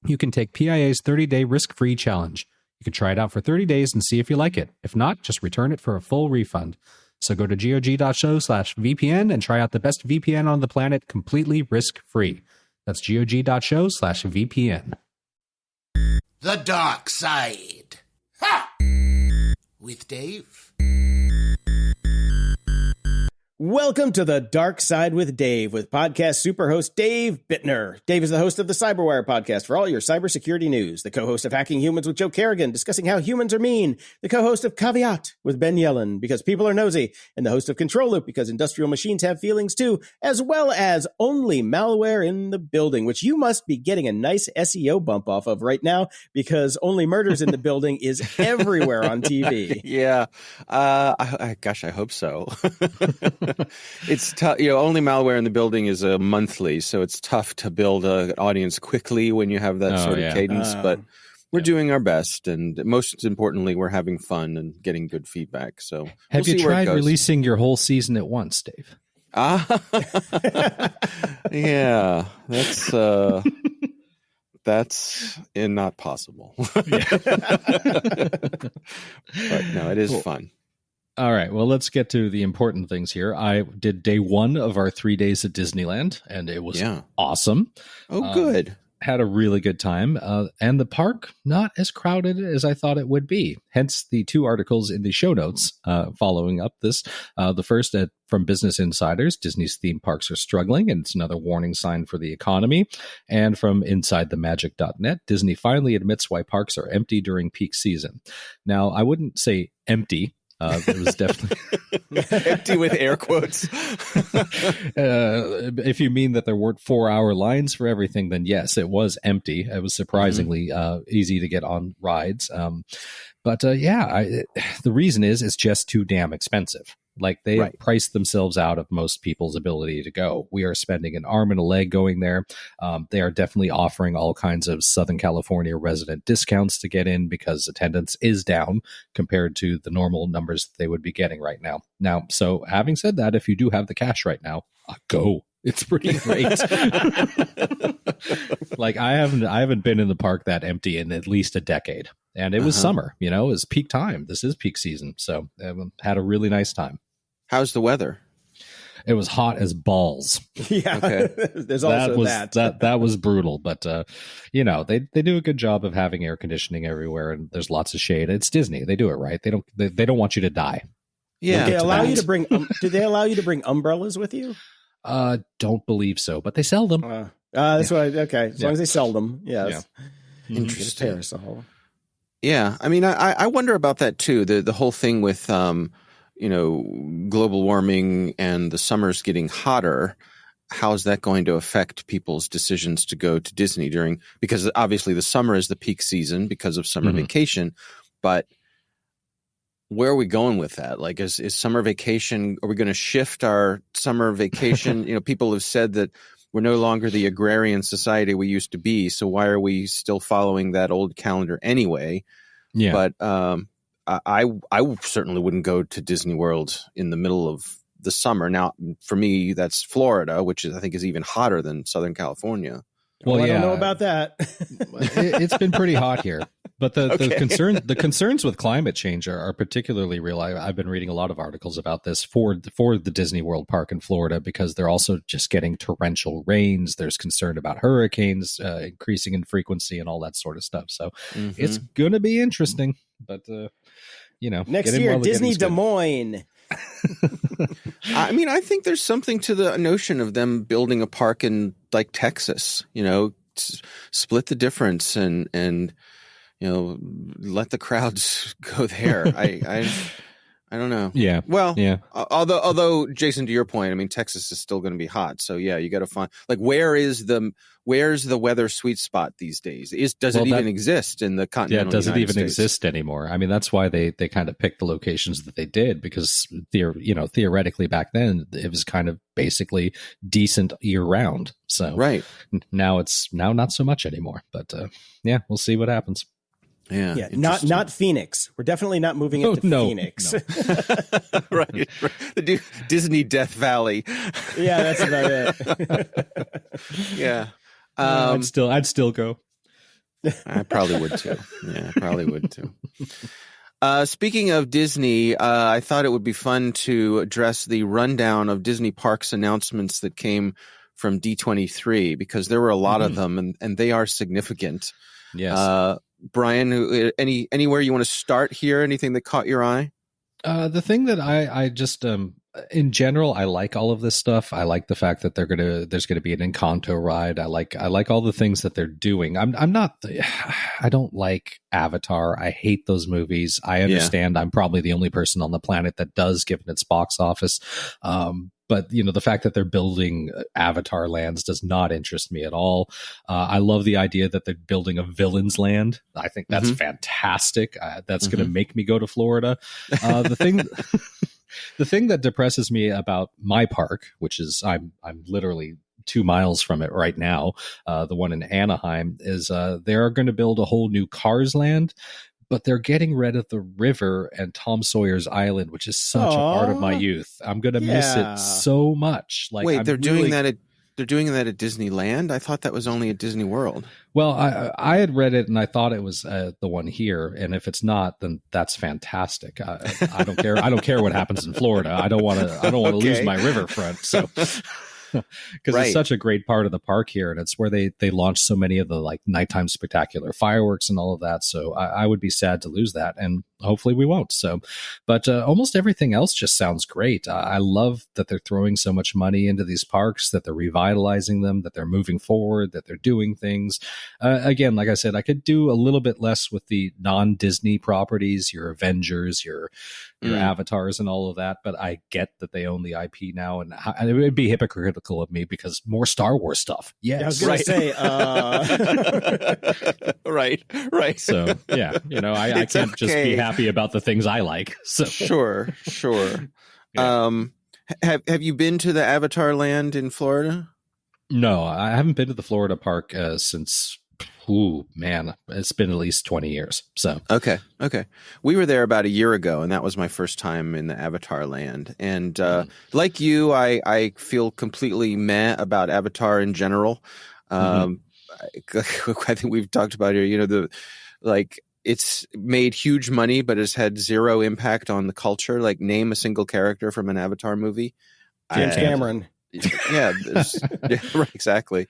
you can take PIA's 30-day risk-free challenge. You can try it out for 30 days and see if you like it. If not, just return it for a full refund. So go to gog.show/VPN and try out the best VPN on the planet completely risk-free. That's gog.show/VPN. The Dark Side. Ha! With Dave. Welcome to The Dark Side with Dave, with podcast superhost Dave Bittner. Dave is the host of the Cyberwire podcast for all your cybersecurity news, the co-host of Hacking Humans with Joe Kerrigan, discussing how humans are mean, the co-host of Caveat with Ben Yellen, because people are nosy, and the host of Control Loop, because industrial machines have feelings too, as well as Only Malware in the Building, which you must be getting a nice SEO bump off of right now, because Only Murders in the Building is everywhere on TV. Yeah. Gosh, I hope so. It's tough. Only Malware in the Building is a monthly, so it's tough to build an audience quickly when you have that sort of cadence. But we're doing our best, and most importantly, we're having fun and getting good feedback. So have you tried releasing your whole season at once, Dave? Yeah, that's not possible. But no, it is fun. All right, well, let's get to the important things here. I did day 1 of our 3 days at Disneyland, and it was awesome. Oh, good. Had a really good time. And the park, not as crowded as I thought it would be. Hence the 2 articles in the show notes following up this. The first from Business Insiders, Disney's theme parks are struggling, and it's another warning sign for the economy. And from InsideTheMagic.net, Disney finally admits why parks are empty during peak season. Now, I wouldn't say empty. It was definitely empty with air quotes. If you mean that there weren't 4-hour lines for everything, then yes, it was empty. It was surprisingly easy to get on rides. But the reason is it's just too damn expensive. Like they have priced themselves out of most people's ability to go. We are spending an arm and a leg going there. They are definitely offering all kinds of Southern California resident discounts to get in because attendance is down compared to the normal numbers they would be getting right now. Now, so having said that, if you do have the cash right now, go. It's pretty great. Like I haven't been in the park that empty in at least a decade. And it was summer, it was peak time. This is peak season. So had a really nice time. How's the weather? It was hot as balls. Yeah. Okay. There's also that was brutal, but they do a good job of having air conditioning everywhere, and there's lots of shade. It's Disney. They do it right. They don't want you to die. Yeah. Do they allow you to bring do they allow you to bring umbrellas with you? Don't believe so, but they sell them. That's why. Okay. As long as they sell them. Yes. Yeah. Interesting. Parasol. Yeah. I mean, I wonder about that too. The whole thing with, global warming and the summers getting hotter. How's that going to affect people's decisions to go to Disney because obviously the summer is the peak season because of summer vacation, but where are we going with that? Like, is summer vacation, are we going to shift our summer vacation? People have said that we're no longer the agrarian society we used to be. So why are we still following that old calendar anyway? Yeah. But I certainly wouldn't go to Disney World in the middle of the summer. Now, for me, that's Florida, which I think is even hotter than Southern California. Well, I don't know about that. It's been pretty hot here. But the concerns with climate change are particularly real. I've been reading a lot of articles about this for the Disney World Park in Florida because they're also just getting torrential rains. There's concern about hurricanes increasing in frequency and all that sort of stuff. So it's going to be interesting. But, next year, Disney Des Moines. I mean, I think there's something to the notion of them building a park in like Texas, split the difference and let the crowds go there. I don't know. Yeah. Well, yeah. Although Jason, to your point, I mean, Texas is still going to be hot. So yeah, you got to find like where's the weather sweet spot these days? Does it even exist in the continental United States? Yeah, does it even States? Exist anymore? I mean, that's why they kind of picked the locations that they did because theoretically back then it was kind of basically decent year round. So right now it's not so much anymore. But yeah, we'll see what happens. Yeah, not Phoenix. We're definitely not moving it to Phoenix. No. right. The Disney Death Valley. Yeah, that's about it. Yeah. I'd still go. I probably would too. Yeah, I probably would too. Speaking of Disney, I thought it would be fun to address the rundown of Disney Parks announcements that came from D23 because there were a lot of them and they are significant. Yes. Brian, anywhere you want to start here? Anything that caught your eye? The thing that I just in general, I like all of this stuff. I like the fact that there's gonna be an Encanto ride. I like all the things that they're doing. I don't like Avatar. I hate those movies. I understand I'm probably the only person on the planet that does, given its box office. But the fact that they're building Avatar lands does not interest me at all. I love the idea that they're building a villain's land. I think that's fantastic. That's going to make me go to Florida. The thing that depresses me about my park, which is I'm literally 2 miles from it right now, the one in Anaheim, is they are going to build a whole new Cars land, but they're getting rid of the river and Tom Sawyer's Island, which is such a part of my youth. I'm going to miss it so much. Like, wait, they're doing that at Disneyland? I thought that was only at Disney World. Well, I had read it and I thought it was the one here. And if it's not, then that's fantastic. I don't care. I don't care what happens in Florida. I don't want to lose my riverfront. So. Because it's such a great part of the park here, and it's where they launch so many of the like nighttime spectacular fireworks and all of that. So I would be sad to lose that, and hopefully we won't. So, but almost everything else just sounds great. I love that they're throwing so much money into these parks, that they're revitalizing them, that they're moving forward, that they're doing things. Again, like I said, I could do a little bit less with the non-Disney properties, your Avengers, your Avatars and all of that, but I get that they own the IP now, and it would be hypocritical of me because more Star Wars stuff. Yes. I was going to say, right. So yeah, I can't just be happy about the things I like. So sure. Yeah. Have you been to the Avatar land in Florida? No, I haven't been to the Florida park since. Ooh, man, it's been at least 20 years. So okay. We were there about a year ago, and that was my first time in the Avatar land. And like you, I feel completely meh about Avatar in general. I think we've talked about here, it's made huge money, but it's had zero impact on the culture. Like, name a single character from an Avatar movie. James Cameron. Yeah, right, exactly.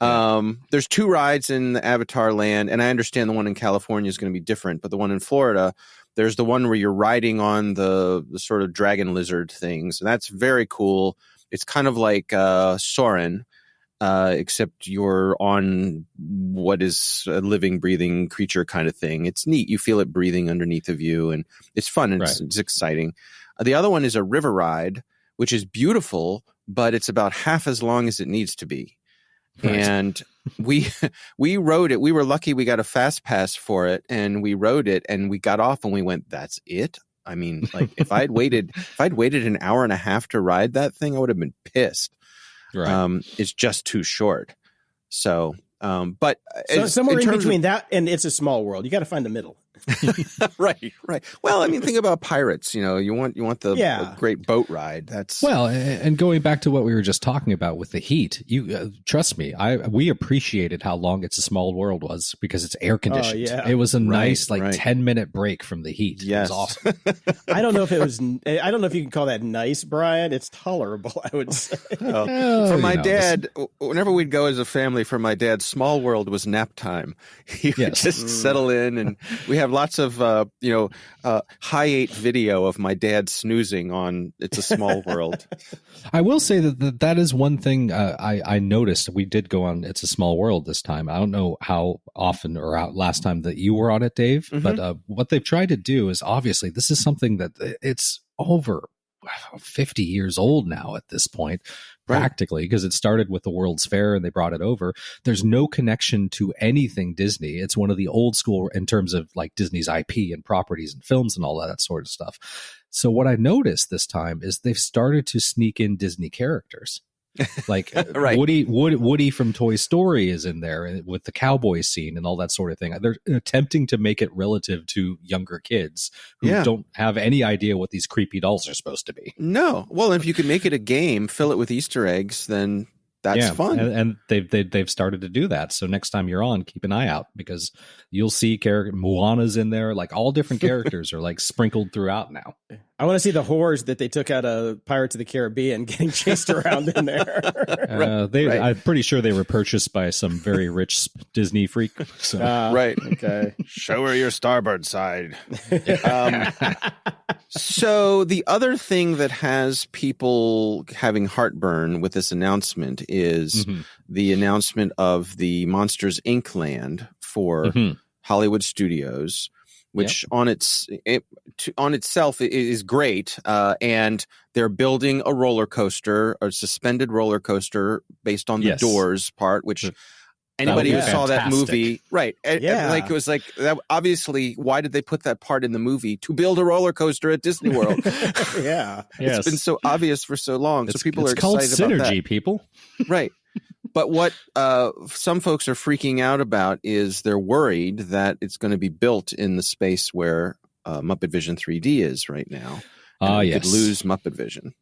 There's 2 rides in the Avatar land, and I understand the one in California is going to be different, but the one in Florida, there's the one where you're riding on the sort of dragon lizard things, and that's very cool. It's kind of like Soarin', except you're on what is a living, breathing creature kind of thing. It's neat. You feel it breathing underneath of you, and it's fun, and it's exciting. The other one is a river ride, which is beautiful, but it's about half as long as it needs to be. Right. And we rode it. We were lucky we got a fast pass for it, and we rode it, and we got off and we went, that's it? I mean, like, if I'd waited an hour and a half to ride that thing, I would have been pissed. Right. It's just too short. So, but somewhere in between that and It's a Small World, you got to find the middle. Right. Well, I mean, think about pirates. You want the great boat ride. That's and going back to what we were just talking about with the heat. You trust me, we appreciated how long It's a Small World was because it's air conditioned. It was a nice 10-minute break from the heat. Yes. It was awesome. I don't know if you can call that nice, Brian. It's tolerable, I would say. For my dad, whenever we'd go as a family, for my dad, Small World was nap time. He would just settle in, and we have lots of high 8 video of my dad snoozing on It's a Small World. I will say that is one thing I noticed. We did go on It's a Small World this time. I don't know how often or last time that you were on it, Dave, but what they've tried to do is, obviously this is something that it's over 50 years old now at this point, practically, because it started with the World's Fair and they brought it over. There's no connection to anything Disney. It's one of the old school in terms of like Disney's IP and properties and films and all that sort of stuff. So what I noticed this time is they've started to sneak in Disney characters. Like Woody from Toy Story is in there with the cowboy scene and all that sort of thing. They're attempting to make it relative to younger kids who don't have any idea what these creepy dolls are supposed to be. No. Well, if you can make it a game, fill it with Easter eggs, then that's fun. And they've started to do that. So next time you're on, keep an eye out because you'll see Moana's in there. Like all different characters are like sprinkled throughout now. I want to see the whores that they took out of Pirates of the Caribbean getting chased around in there. I'm pretty sure they were purchased by some very rich Disney freak. So. Right. Okay. Show her your starboard side. So the other thing that has people having heartburn with this announcement is the announcement of the Monsters Inc. land for Hollywood Studios, which on itself is great. And they're building a roller coaster, a suspended roller coaster based on the Doors part, which anybody who saw that movie, right? Like it was like that. Obviously, why did they put that part in the movie? To build a roller coaster at Disney World. It's been so obvious for so long. So people are excited about that. It's called synergy, people. Right. But what some folks are freaking out about is they're worried that it's going to be built in the space where Muppet Vision 3D is right now. And could lose Muppet Vision.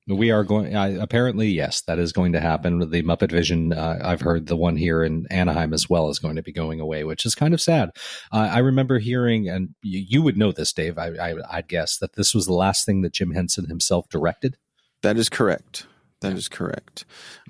We are going, apparently, yes, that is going to happen. The Muppet Vision, I've heard the one here in Anaheim as well is going to be going away, which is kind of sad. I remember hearing, and you would know this, Dave, I'd guess, that this was the last thing that Jim Henson himself directed. That is correct. That is correct.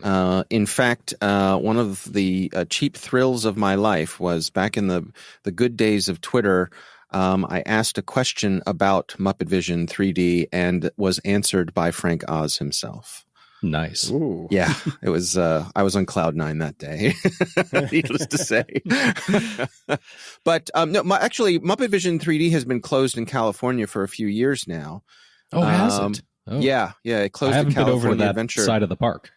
In fact, one of the cheap thrills of my life was back in the good days of Twitter. I asked a question about Muppet Vision 3D and was answered by Frank Oz himself. Nice. Ooh. Yeah, it was. I was on cloud nine that day, needless to say. But no, actually, Muppet Vision 3D has been closed in California for a few years now. Oh, has it? Oh. Yeah, it closed. I haven't in California been over to that Adventure side of the park.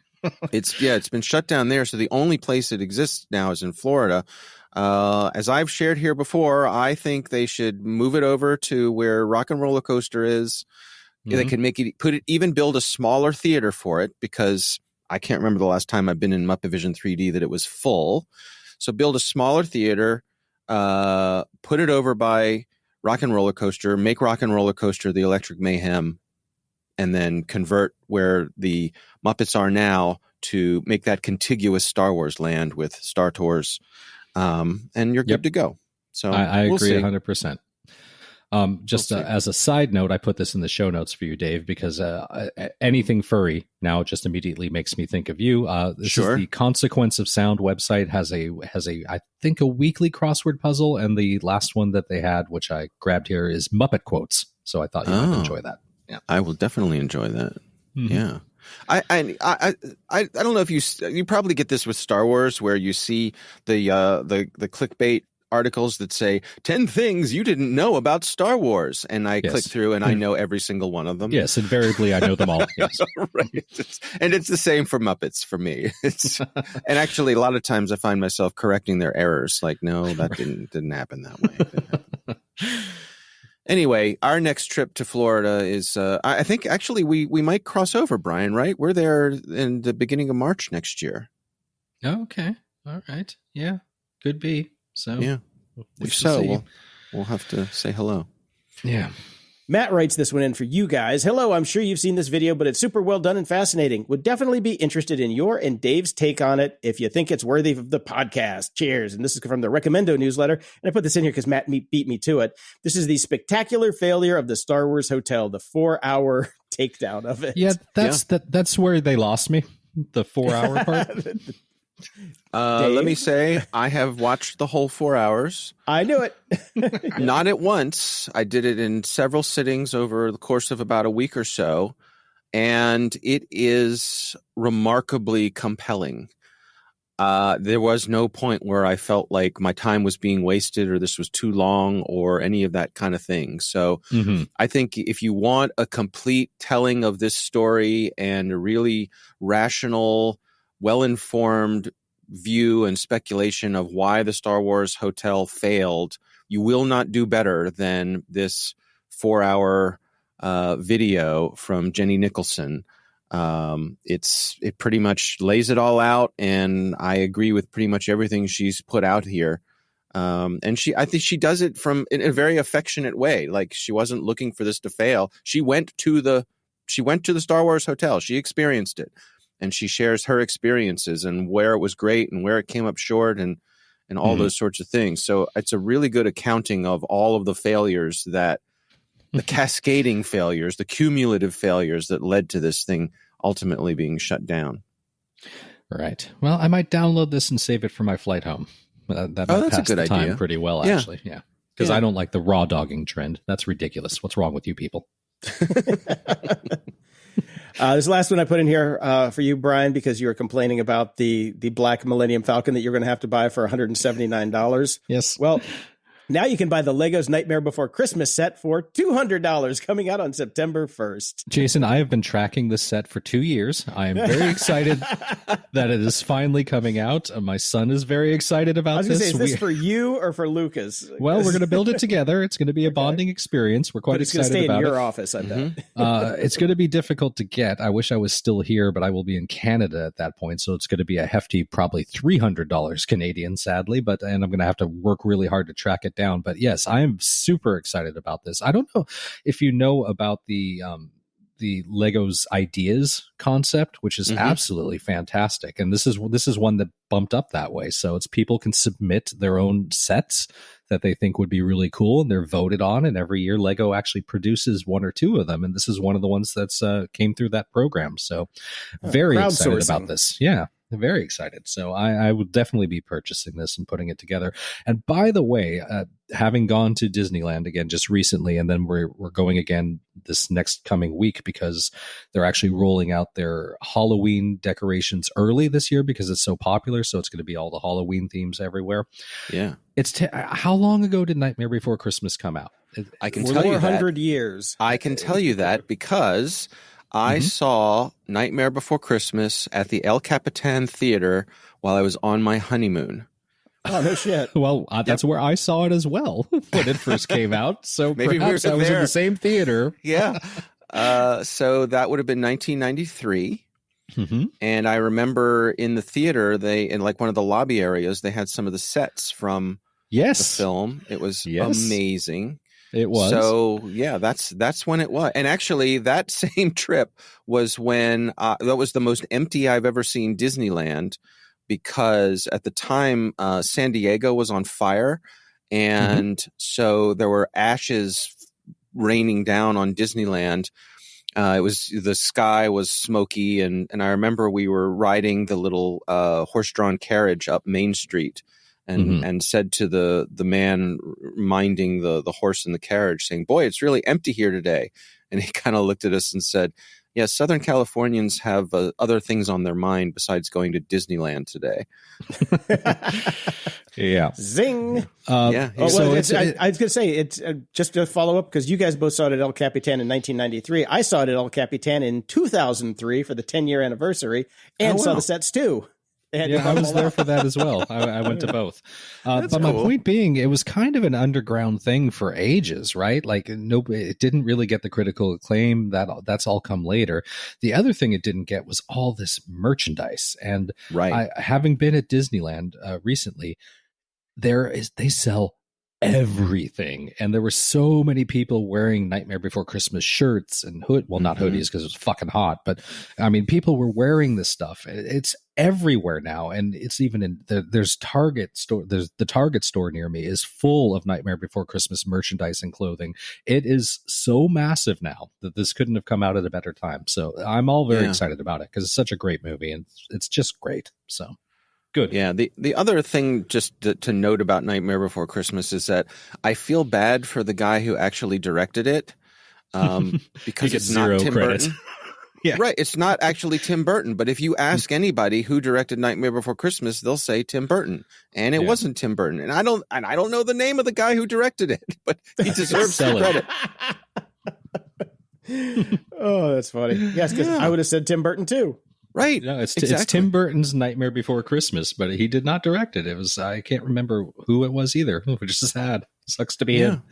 It's been shut down there. So the only place it exists now is in Florida. As I've shared here before, I think they should move it over to where Rock and Roller Coaster is. They can even build a smaller theater for it, because I can't remember the last time I've been in Muppet Vision 3D that it was full. So build a smaller theater, put it over by Rock and Roller Coaster, make Rock and Roller Coaster the Electric Mayhem, and then convert where the Muppets are now to make that contiguous Star Wars land with Star Tours. And you're good to go. So I agree 100%. As a side note, I put this in the show notes for you, Dave, because anything furry now just immediately makes me think of you. This is the Consequence of Sound website has a I think a weekly crossword puzzle, and the last one that they had, which I grabbed here, is Muppet quotes. So I thought you might enjoy that. Yeah, I will definitely enjoy that. Yeah. I don't know if you probably get this with Star Wars, where you see the clickbait articles that say 10 things you didn't know about Star Wars, and I click through and I know every single one of them. Yes, invariably I know them all. Yes. Right. And it's the same for Muppets for me. And actually a lot of times I find myself correcting their errors, like, no, that didn't happen that way. Anyway, our next trip to Florida is, I think actually we might cross over, Brian, right? We're there in the beginning of March next year. Okay. All right. Yeah, could be. So yeah, if so, we'll have to say hello. Yeah. Matt writes this one in for you guys. Hello, I'm sure you've seen this video, but it's super well done and fascinating. Would definitely be interested in your and Dave's take on it if you think it's worthy of the podcast. Cheers. And this is from the Recommendo newsletter. And I put this in here because Matt beat me to it. This is the spectacular failure of the Star Wars Hotel, the 4-hour takedown of it. Yeah, that's where they lost me, the 4-hour part. Let me say, I have watched the whole 4 hours. I knew it. Not at once. I did it in several sittings over the course of about a week or so, and it is remarkably compelling. There was no point where I felt like my time was being wasted or this was too long or any of that kind of thing. So I think if you want a complete telling of this story and a really rational, well-informed view and speculation of why the Star Wars Hotel failed, you will not do better than this 4-hour video from Jenny Nicholson. It pretty much lays it all out, and I agree with pretty much everything she's put out here. And I think she does it in a very affectionate way. Like, she wasn't looking for this to fail. She went to the Star Wars Hotel. She experienced it. And she shares her experiences and where it was great and where it came up short and all those sorts of things. So it's a really good accounting of all of the failures that the cascading failures, the cumulative failures that led to this thing ultimately being shut down. Right. Well, I might download this and save it for my flight home. That might that's pass a good the time idea. pretty well, Yeah. actually. Yeah. Because I don't like the raw dogging trend. That's ridiculous. What's wrong with you people? This last one I put in here for you, Brian, because you were complaining about the black Millennium Falcon that you're going to have to buy for $179. Yes. Well, now you can buy the Legos Nightmare Before Christmas set for $200 coming out on September 1st. Jason, I have been tracking this set for 2 years. I am very excited that it is finally coming out. My son is very excited about I was going this. to say, is this for you or for Lucas? Well, we're going to build it together. It's going to be a bonding experience. We're quite excited about it. It's going to stay in your office, I bet. It's going to be difficult to get. I wish I was still here, but I will be in Canada at that point. So it's going to be a hefty, probably $300 Canadian, sadly. And I'm going to have to work really hard to track it down. But yes, I am super excited about this. I don't know if you know about the Legos Ideas concept, which is absolutely fantastic. And this is one that bumped up that way. So it's people can submit their own sets that they think would be really cool, and they're voted on. And every year Lego actually produces one or two of them. And this is one of the ones that's came through that program. So very excited about this. Yeah. Very excited. So I would definitely be purchasing this and putting it together. And by the way, having gone to Disneyland again just recently, and then we're going again this next coming week because they're actually rolling out their Halloween decorations early this year because it's so popular. So it's going to be all the Halloween themes everywhere. Yeah. How long ago did Nightmare Before Christmas come out? I can tell you that. 400 years. I can tell you that because I saw Nightmare Before Christmas at the El Capitan Theater while I was on my honeymoon. Oh, no shit. Well, that's where I saw it as well when it first came out. So Maybe perhaps I was in the same theater. Yeah. So that would have been 1993. And I remember in the theater, in like one of the lobby areas, they had some of the sets from the film. It was amazing. It was. So yeah, that's when it was. And actually that same trip was when that was the most empty I've ever seen Disneyland, because at the time San Diego was on fire. And so there were ashes raining down on Disneyland. The sky was smoky. And I remember we were riding the little horse-drawn carriage up Main Street. And said to the man minding the horse in the carriage, saying, "Boy, it's really empty here today." And he kind of looked at us and said, "Yeah, Southern Californians have other things on their mind besides going to Disneyland today." Yeah. Zing. Yeah. I was going to say, it's just to follow up, because you guys both saw it at El Capitan in 1993. I saw it at El Capitan in 2003 for the 10-year anniversary, and saw the sets too. Yeah, I was there for that as well. I went to both. But my point being, it was kind of an underground thing for ages, right? Like it didn't really get the critical acclaim. That's all come later. The other thing it didn't get was all this merchandise. And having been at Disneyland recently, they sell everything, and there were so many people wearing Nightmare Before Christmas shirts and not hoodies because it was fucking hot, but I mean people were wearing this stuff. It's everywhere now, and it's even in there's Target store. There's the Target store near me is full of Nightmare Before Christmas merchandise and clothing. It is so massive now that this couldn't have come out at a better time. So I'm all very excited about it because it's such a great movie and it's just great. So good. Yeah. The other thing just to note about Nightmare Before Christmas is that I feel bad for the guy who actually directed it, because it's not Tim Burton. Yeah. Right. It's not actually Tim Burton. But if you ask anybody who directed Nightmare Before Christmas, they'll say Tim Burton. And it wasn't Tim Burton. And I don't know the name of the guy who directed it, but he deserves some credit. Oh, that's funny. Yes, because I would have said Tim Burton too. Right. No, it's Tim Burton's Nightmare Before Christmas, but he did not direct it. I can't remember who it was either, which is sad. Sucks to be him.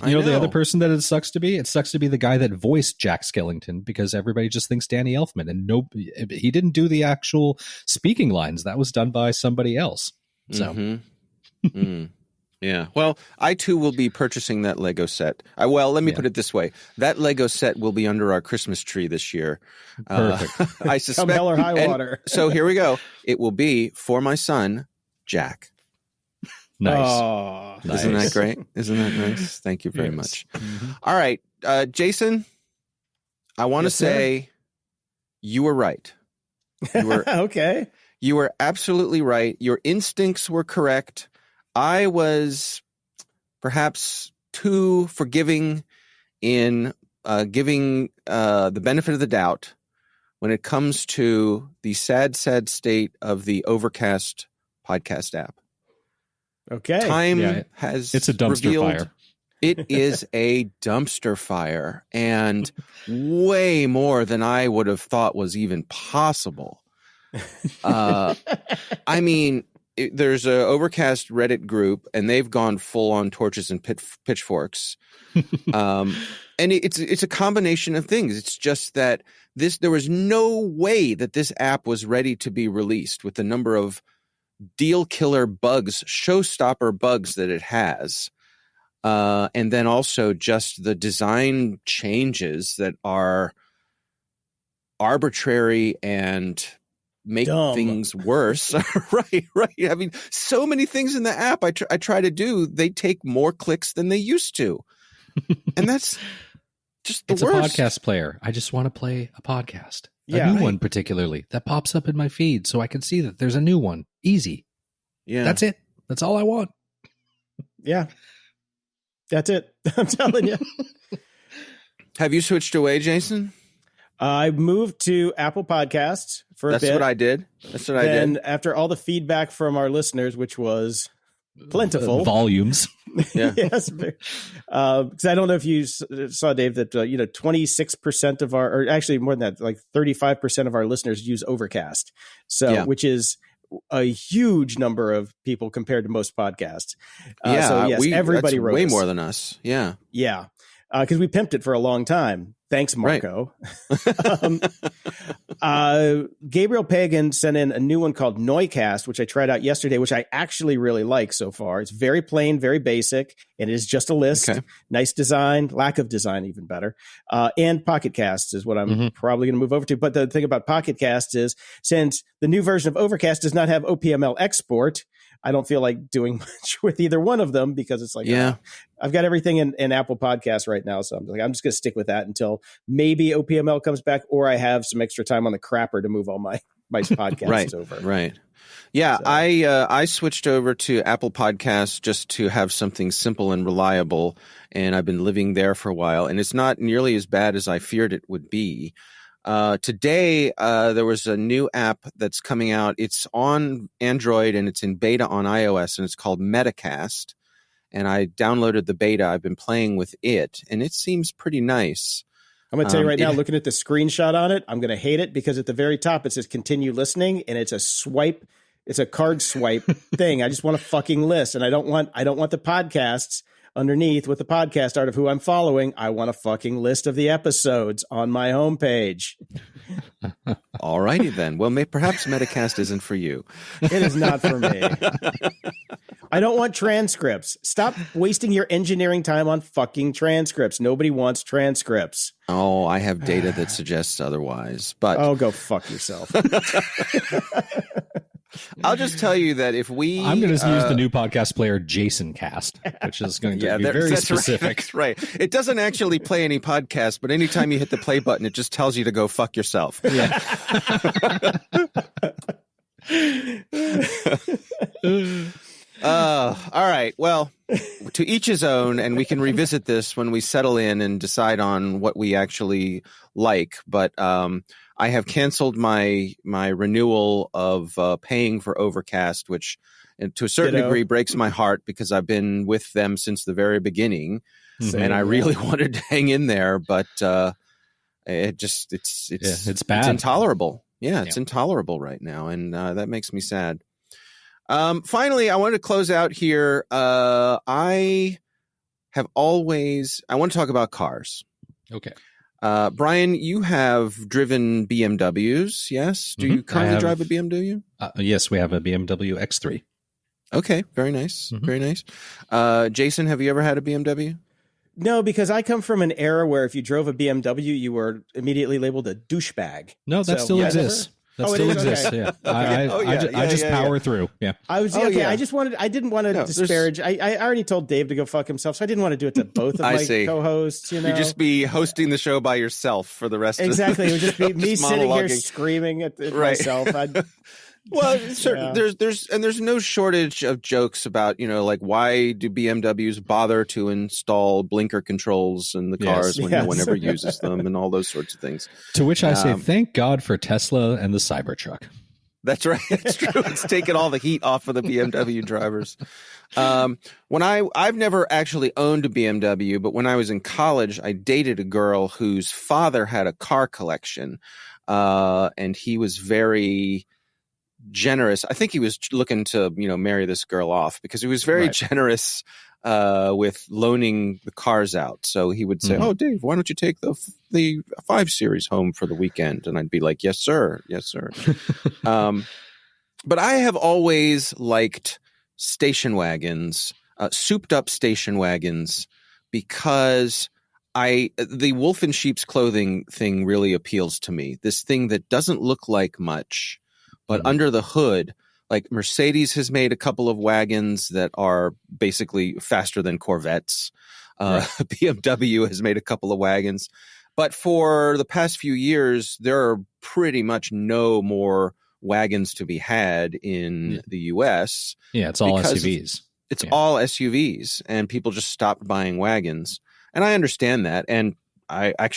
You know the other person that it sucks to be? It sucks to be the guy that voiced Jack Skellington, because everybody just thinks Danny Elfman, and he didn't do the actual speaking lines. That was done by somebody else. So. Yeah. Well, I too will be purchasing that Lego set. Let me put it this way. That Lego set will be under our Christmas tree this year. Perfect. I suspect. Come hell or high water. So here we go. It will be for my son, Jack. Nice. Oh. Nice. Isn't that great? Isn't that nice? Thank you very much. Mm-hmm. All right, Jason, I want to say you were right. You were okay. You were absolutely right. Your instincts were correct. I was perhaps too forgiving in giving the benefit of the doubt when it comes to the sad state of the Overcast podcast app. Okay. Time has it's a dumpster revealed fire. It is a dumpster fire, and way more than I would have thought was even possible. I mean, there's a Overcast Reddit group, and they've gone full on torches and pitchforks. And it's a combination of things. It's just that there was no way that this app was ready to be released with the number of deal killer bugs, showstopper bugs that it has. And then also just the design changes that are arbitrary and make things worse. Right. I mean, so many things in the app I try to do, they take more clicks than they used to. And that's just the worst. It's a podcast player. I just want to play a podcast. Yeah, a new one particularly that pops up in my feed so I can see that there's a new one. Easy. Yeah. That's it. That's all I want. Yeah. That's it. I'm telling you. Have you switched away, Jason? I moved to Apple Podcasts for a bit. That's what I did. And after all the feedback from our listeners, which was plentiful. Volumes. Yeah. Yes. Because I don't know if you saw, Dave, that 26% of or actually more than that, like 35% of our listeners use Overcast. So, which is a huge number of people compared to most podcasts. So yes, everybody wrote way more than us. Yeah. Yeah. Because we pimped it for a long time. Thanks, Marco. Right. Gabriel Pagan sent in a new one called Noicast, which I tried out yesterday, which I actually really like so far. It's very plain, very basic, and it is just a list. Okay. Nice design, lack of design, even better. And Pocket Casts is what I'm probably going to move over to. But the thing about Pocket Casts is, since the new version of Overcast does not have OPML export, I don't feel like doing much with either one of them because it's like, I've got everything in Apple Podcasts right now. So I'm just going to stick with that until maybe OPML comes back, or I have some extra time on the crapper to move all my podcasts over. Right. Yeah. So. I switched over to Apple Podcasts just to have something simple and reliable. And I've been living there for a while, and it's not nearly as bad as I feared it would be. Today, there was a new app that's coming out. It's on Android and it's in beta on iOS, and it's called Metacast. And I downloaded the beta. I've been playing with it, and it seems pretty nice. I'm going to tell you right now, looking at the screenshot on it, I'm going to hate it because at the very top it says continue listening, and it's a swipe. It's a card swipe thing. I just want a fucking list, and I don't want the podcasts underneath with the podcast art of who I'm following. I want a fucking list of the episodes on my homepage. All righty then. Well, perhaps Metacast isn't for you. It is not for me. I don't want transcripts. Stop wasting your engineering time on fucking transcripts. Nobody wants transcripts. Oh, I have data that suggests otherwise. But go fuck yourself. I'll just tell you that if I'm going to use the new podcast player Jason Cast, which is going to be very specific. Right, that's right. It doesn't actually play any podcasts, but anytime you hit the play button, it just tells you to go fuck yourself. Yeah. All right. Well, to each his own, and we can revisit this when we settle in and decide on what we actually like. But I have canceled my renewal of paying for Overcast, which to a certain degree breaks my heart because I've been with them since the very beginning. And I really wanted to hang in there, but it's bad. It's intolerable. Yeah, it's intolerable right now, and that makes me sad. Finally, I want to close out here. I want to talk about cars. Okay. Brian, you have driven BMWs, yes? Do you currently drive a BMW? Yes, we have a BMW X3. Okay, very nice. Very nice. Jason, have you ever had a BMW? No, because I come from an era where if you drove a BMW, you were immediately labeled a douchebag. No, that still exists. That Oh, it still is? exists. Okay. Yeah. Okay. I just power through. Yeah. I was Oh, okay. yeah. I didn't want to disparage. I already told Dave to go fuck himself, so I didn't want to do it to both of I my see. co-hosts. You know, You'd just be hosting the show by yourself for the rest exactly. It would just be me Just sitting here monologuing. screaming at Right. myself. Well, there's no shortage of jokes about, like, why do BMWs bother to install blinker controls in the cars when no one ever uses them, and all those sorts of things. To which I say, thank God for Tesla and the Cybertruck. That's right. It's true. It's taken all the heat off of the BMW drivers. When I've never actually owned a BMW, but when I was in college, I dated a girl whose father had a car collection, and he was very generous. I think he was looking to, marry this girl off because he was very generous with loaning the cars out. So he would say, "Oh, Dave, why don't you take the 5 Series home for the weekend?" And I'd be like, "Yes, sir. Yes, sir." But I have always liked station wagons, souped up station wagons, because the wolf in sheep's clothing thing really appeals to me. This thing that doesn't look like much, but under the hood, like Mercedes has made a couple of wagons that are basically faster than Corvettes. BMW has made a couple of wagons. But for the past few years, there are pretty much no more wagons to be had in the U.S. Yeah, it's all SUVs. It's all SUVs, and people just stopped buying wagons. And I understand that. And I had a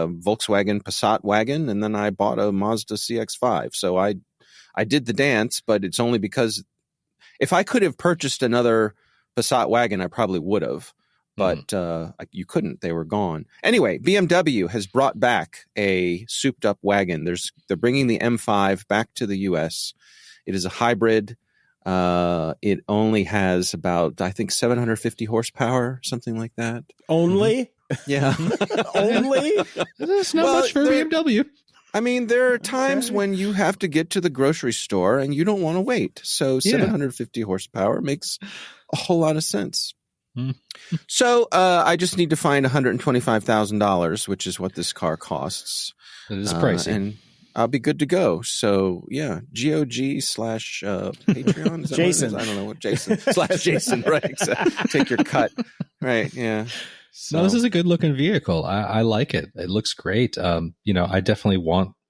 Volkswagen Passat wagon, and then I bought a Mazda CX-5. So I did the dance, but it's only because if I could have purchased another Passat wagon, I probably would have. But you couldn't. They were gone. Anyway, BMW has brought back a souped-up wagon. They're bringing the M5 back to the U.S. It is a hybrid. It only has about, I think, 750 horsepower, something like that. Only? Yeah. Only? That's not much for BMW. I mean, there are times when you have to get to the grocery store and you don't want to wait. So 750 horsepower makes a whole lot of sense. So I just need to find $125,000, which is what this car costs. It is pricey. And I'll be good to go. So yeah, GOG/Patreon. Is that Jason. What it is? I don't know what Jason/Jason. Right. Exactly. Take your cut. Right. Yeah. So. No, this is a good looking vehicle. I like it. It looks great. I definitely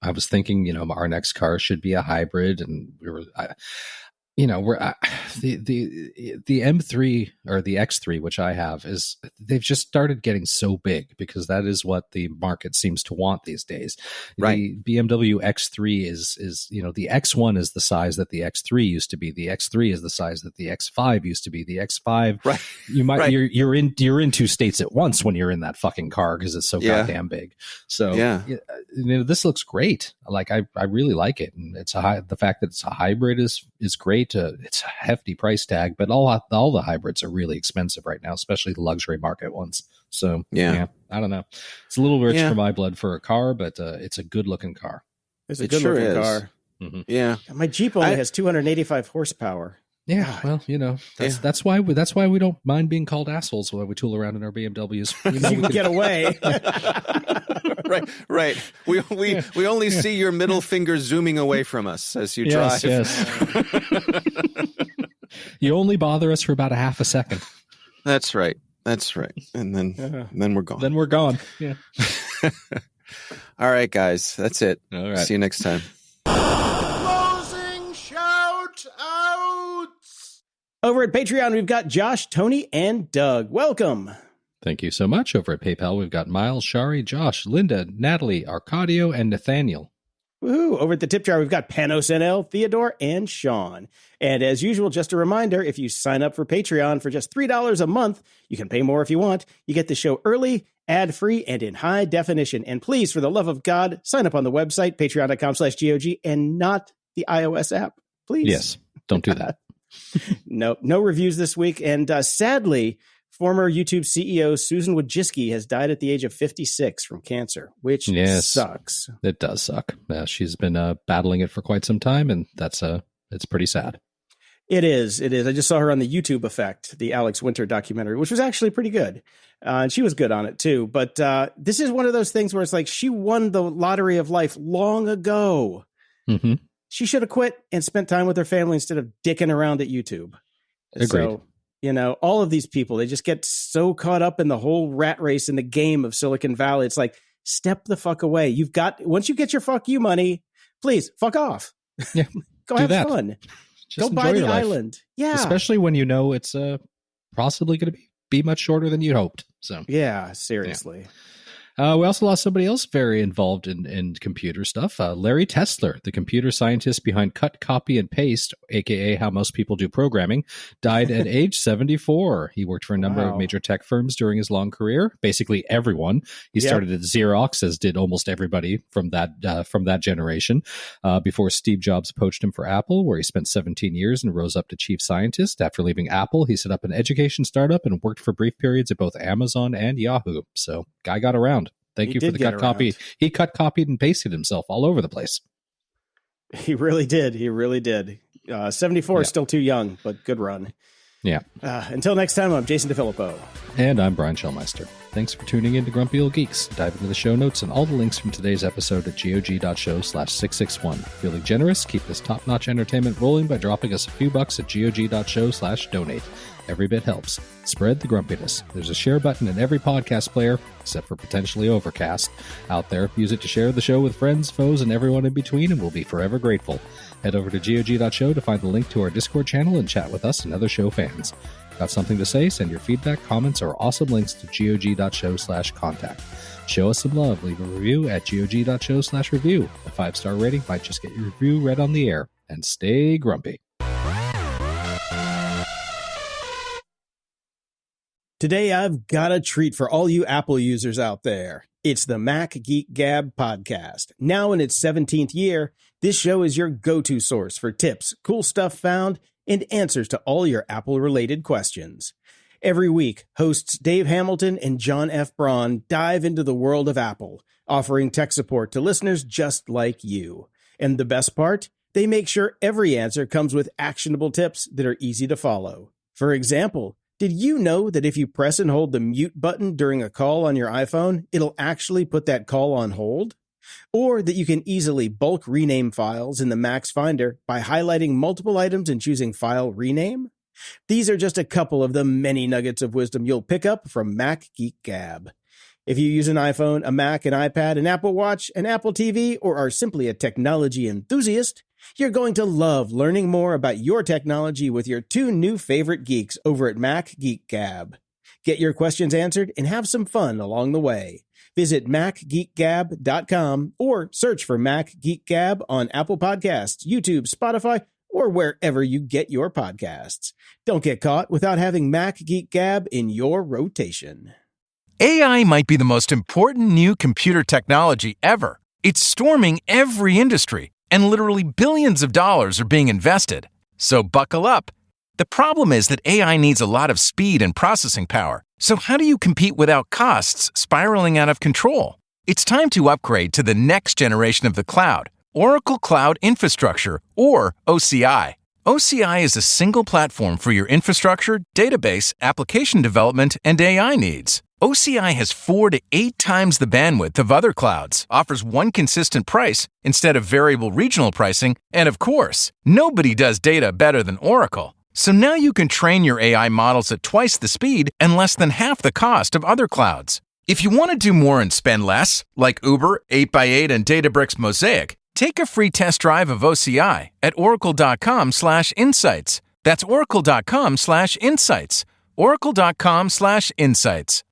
I was thinking, our next car should be a hybrid, and the M3 or the X3, which I have, they've just started getting so big because that is what the market seems to want these days. Right. The BMW X3 is the X1 is the size that the X3 used to be. The X3 is the size that the X5 used to be. The X5, right. you're in two states at once when you're in that fucking car because it's so goddamn big. So this looks great. Like I really like it, and the fact that it's a hybrid is great. It's a hefty price tag, but all the hybrids are really expensive right now, especially the luxury market ones. So I don't know. It's a little rich for my blood for a car, but it's a good looking car. It's a good looking car. Mm-hmm. Yeah, my Jeep only has 285 horsepower. Yeah, well, that's why we don't mind being called assholes when we tool around in our BMWs. You can get away. Right. We only see your middle finger zooming away from us as you drive. Yes. You only bother us for about a half a second. That's right. And then we're gone. Then we're gone. Yeah. All right, guys. That's it. All right. See you next time. Closing shout outs. Over at Patreon, we've got Josh, Tony, and Doug. Welcome. Thank you so much. Over at PayPal, we've got Miles, Shari, Josh, Linda, Natalie, Arcadio, and Nathaniel. Woohoo! Over at the tip jar, we've got Panos NL, Theodore, and Sean. And as usual, just a reminder, if you sign up for Patreon for just $3 a month, you can pay more if you want. You get the show early, ad-free, and in high definition. And please, for the love of God, sign up on the website, patreon.com/GOG, and not the iOS app. Please. Yes, don't do that. No reviews this week. And sadly, former YouTube CEO Susan Wojcicki has died at the age of 56 from cancer, which sucks. It does suck. She's been battling it for quite some time, and it's pretty sad. It is. It is. I just saw her on the YouTube Effect, the Alex Winter documentary, which was actually pretty good. And she was good on it, too. But this is one of those things where it's like she won the lottery of life long ago. Mm-hmm. She should have quit and spent time with her family instead of dicking around at YouTube. Agreed. So, you know, all of these people, they just get so caught up in the whole rat race in the game of Silicon Valley. It's like, step the fuck away. Once you get your fuck you money, please fuck off. Yeah. Go have fun. Just go buy the life. island. Yeah. Especially when you know it's possibly going to be much shorter than you'd hoped. So yeah, seriously. Yeah. We also lost somebody else very involved in computer stuff. Larry Tesler, the computer scientist behind Cut, Copy, and Paste, aka how most people do programming, died at age 74. He worked for a number of major tech firms during his long career. Basically everyone. He started at Xerox, as did almost everybody from that generation, before Steve Jobs poached him for Apple, where he spent 17 years and rose up to chief scientist. After leaving Apple, he set up an education startup and worked for brief periods at both Amazon and Yahoo. So guy got around. Thank you for the cut copy. He cut, copied, and pasted himself all over the place. He really did. 74 is still too young, but good run. Yeah. Until next time, I'm Jason DeFilippo. And I'm Brian Schellmeister. Thanks for tuning in to Grumpy Old Geeks. Dive into the show notes and all the links from today's episode at gog.show/661. Feeling generous? Keep this top-notch entertainment rolling by dropping us a few bucks at gog.show/donate. Every bit helps. Spread the grumpiness. There's a share button in every podcast player, except for potentially Overcast, out there. Use it to share the show with friends, foes, and everyone in between, and we'll be forever grateful. Head over to gog.show to find the link to our Discord channel and chat with us and other show fans. Got something to say? Send your feedback, comments, or awesome links to gog.show/contact. Show us some love. Leave a review at gog.show/review. A 5-star rating might just get your review read on the air. And stay grumpy. Today, I've got a treat for all you Apple users out there. It's the Mac Geek Gab podcast. Now in its 17th year, this show is your go-to source for tips, cool stuff found, and answers to all your Apple-related questions. Every week, hosts Dave Hamilton and John F. Braun dive into the world of Apple, offering tech support to listeners just like you. And the best part? They make sure every answer comes with actionable tips that are easy to follow. For example, did you know that if you press and hold the mute button during a call on your iPhone, it'll actually put that call on hold? Or that you can easily bulk rename files in the Mac's Finder by highlighting multiple items and choosing File Rename? These are just a couple of the many nuggets of wisdom you'll pick up from Mac Geek Gab. If you use an iPhone, a Mac, an iPad, an Apple Watch, an Apple TV, or are simply a technology enthusiast, you're going to love learning more about your technology with your two new favorite geeks over at Mac Geek Gab. Get your questions answered and have some fun along the way. Visit MacGeekGab.com or search for Mac Geek Gab on Apple Podcasts, YouTube, Spotify, or wherever you get your podcasts. Don't get caught without having Mac Geek Gab in your rotation. AI might be the most important new computer technology ever. It's storming every industry, and literally billions of dollars are being invested. So buckle up. The problem is that AI needs a lot of speed and processing power. So how do you compete without costs spiraling out of control? It's time to upgrade to the next generation of the cloud, Oracle Cloud Infrastructure, or OCI. OCI is a single platform for your infrastructure, database, application development, and AI needs. OCI has 4 to 8 times the bandwidth of other clouds, offers one consistent price instead of variable regional pricing, and of course, nobody does data better than Oracle. So now you can train your AI models at twice the speed and less than half the cost of other clouds. If you want to do more and spend less, like Uber, 8x8, and Databricks Mosaic, take a free test drive of OCI at oracle.com/insights. That's oracle.com/insights. oracle.com/insights.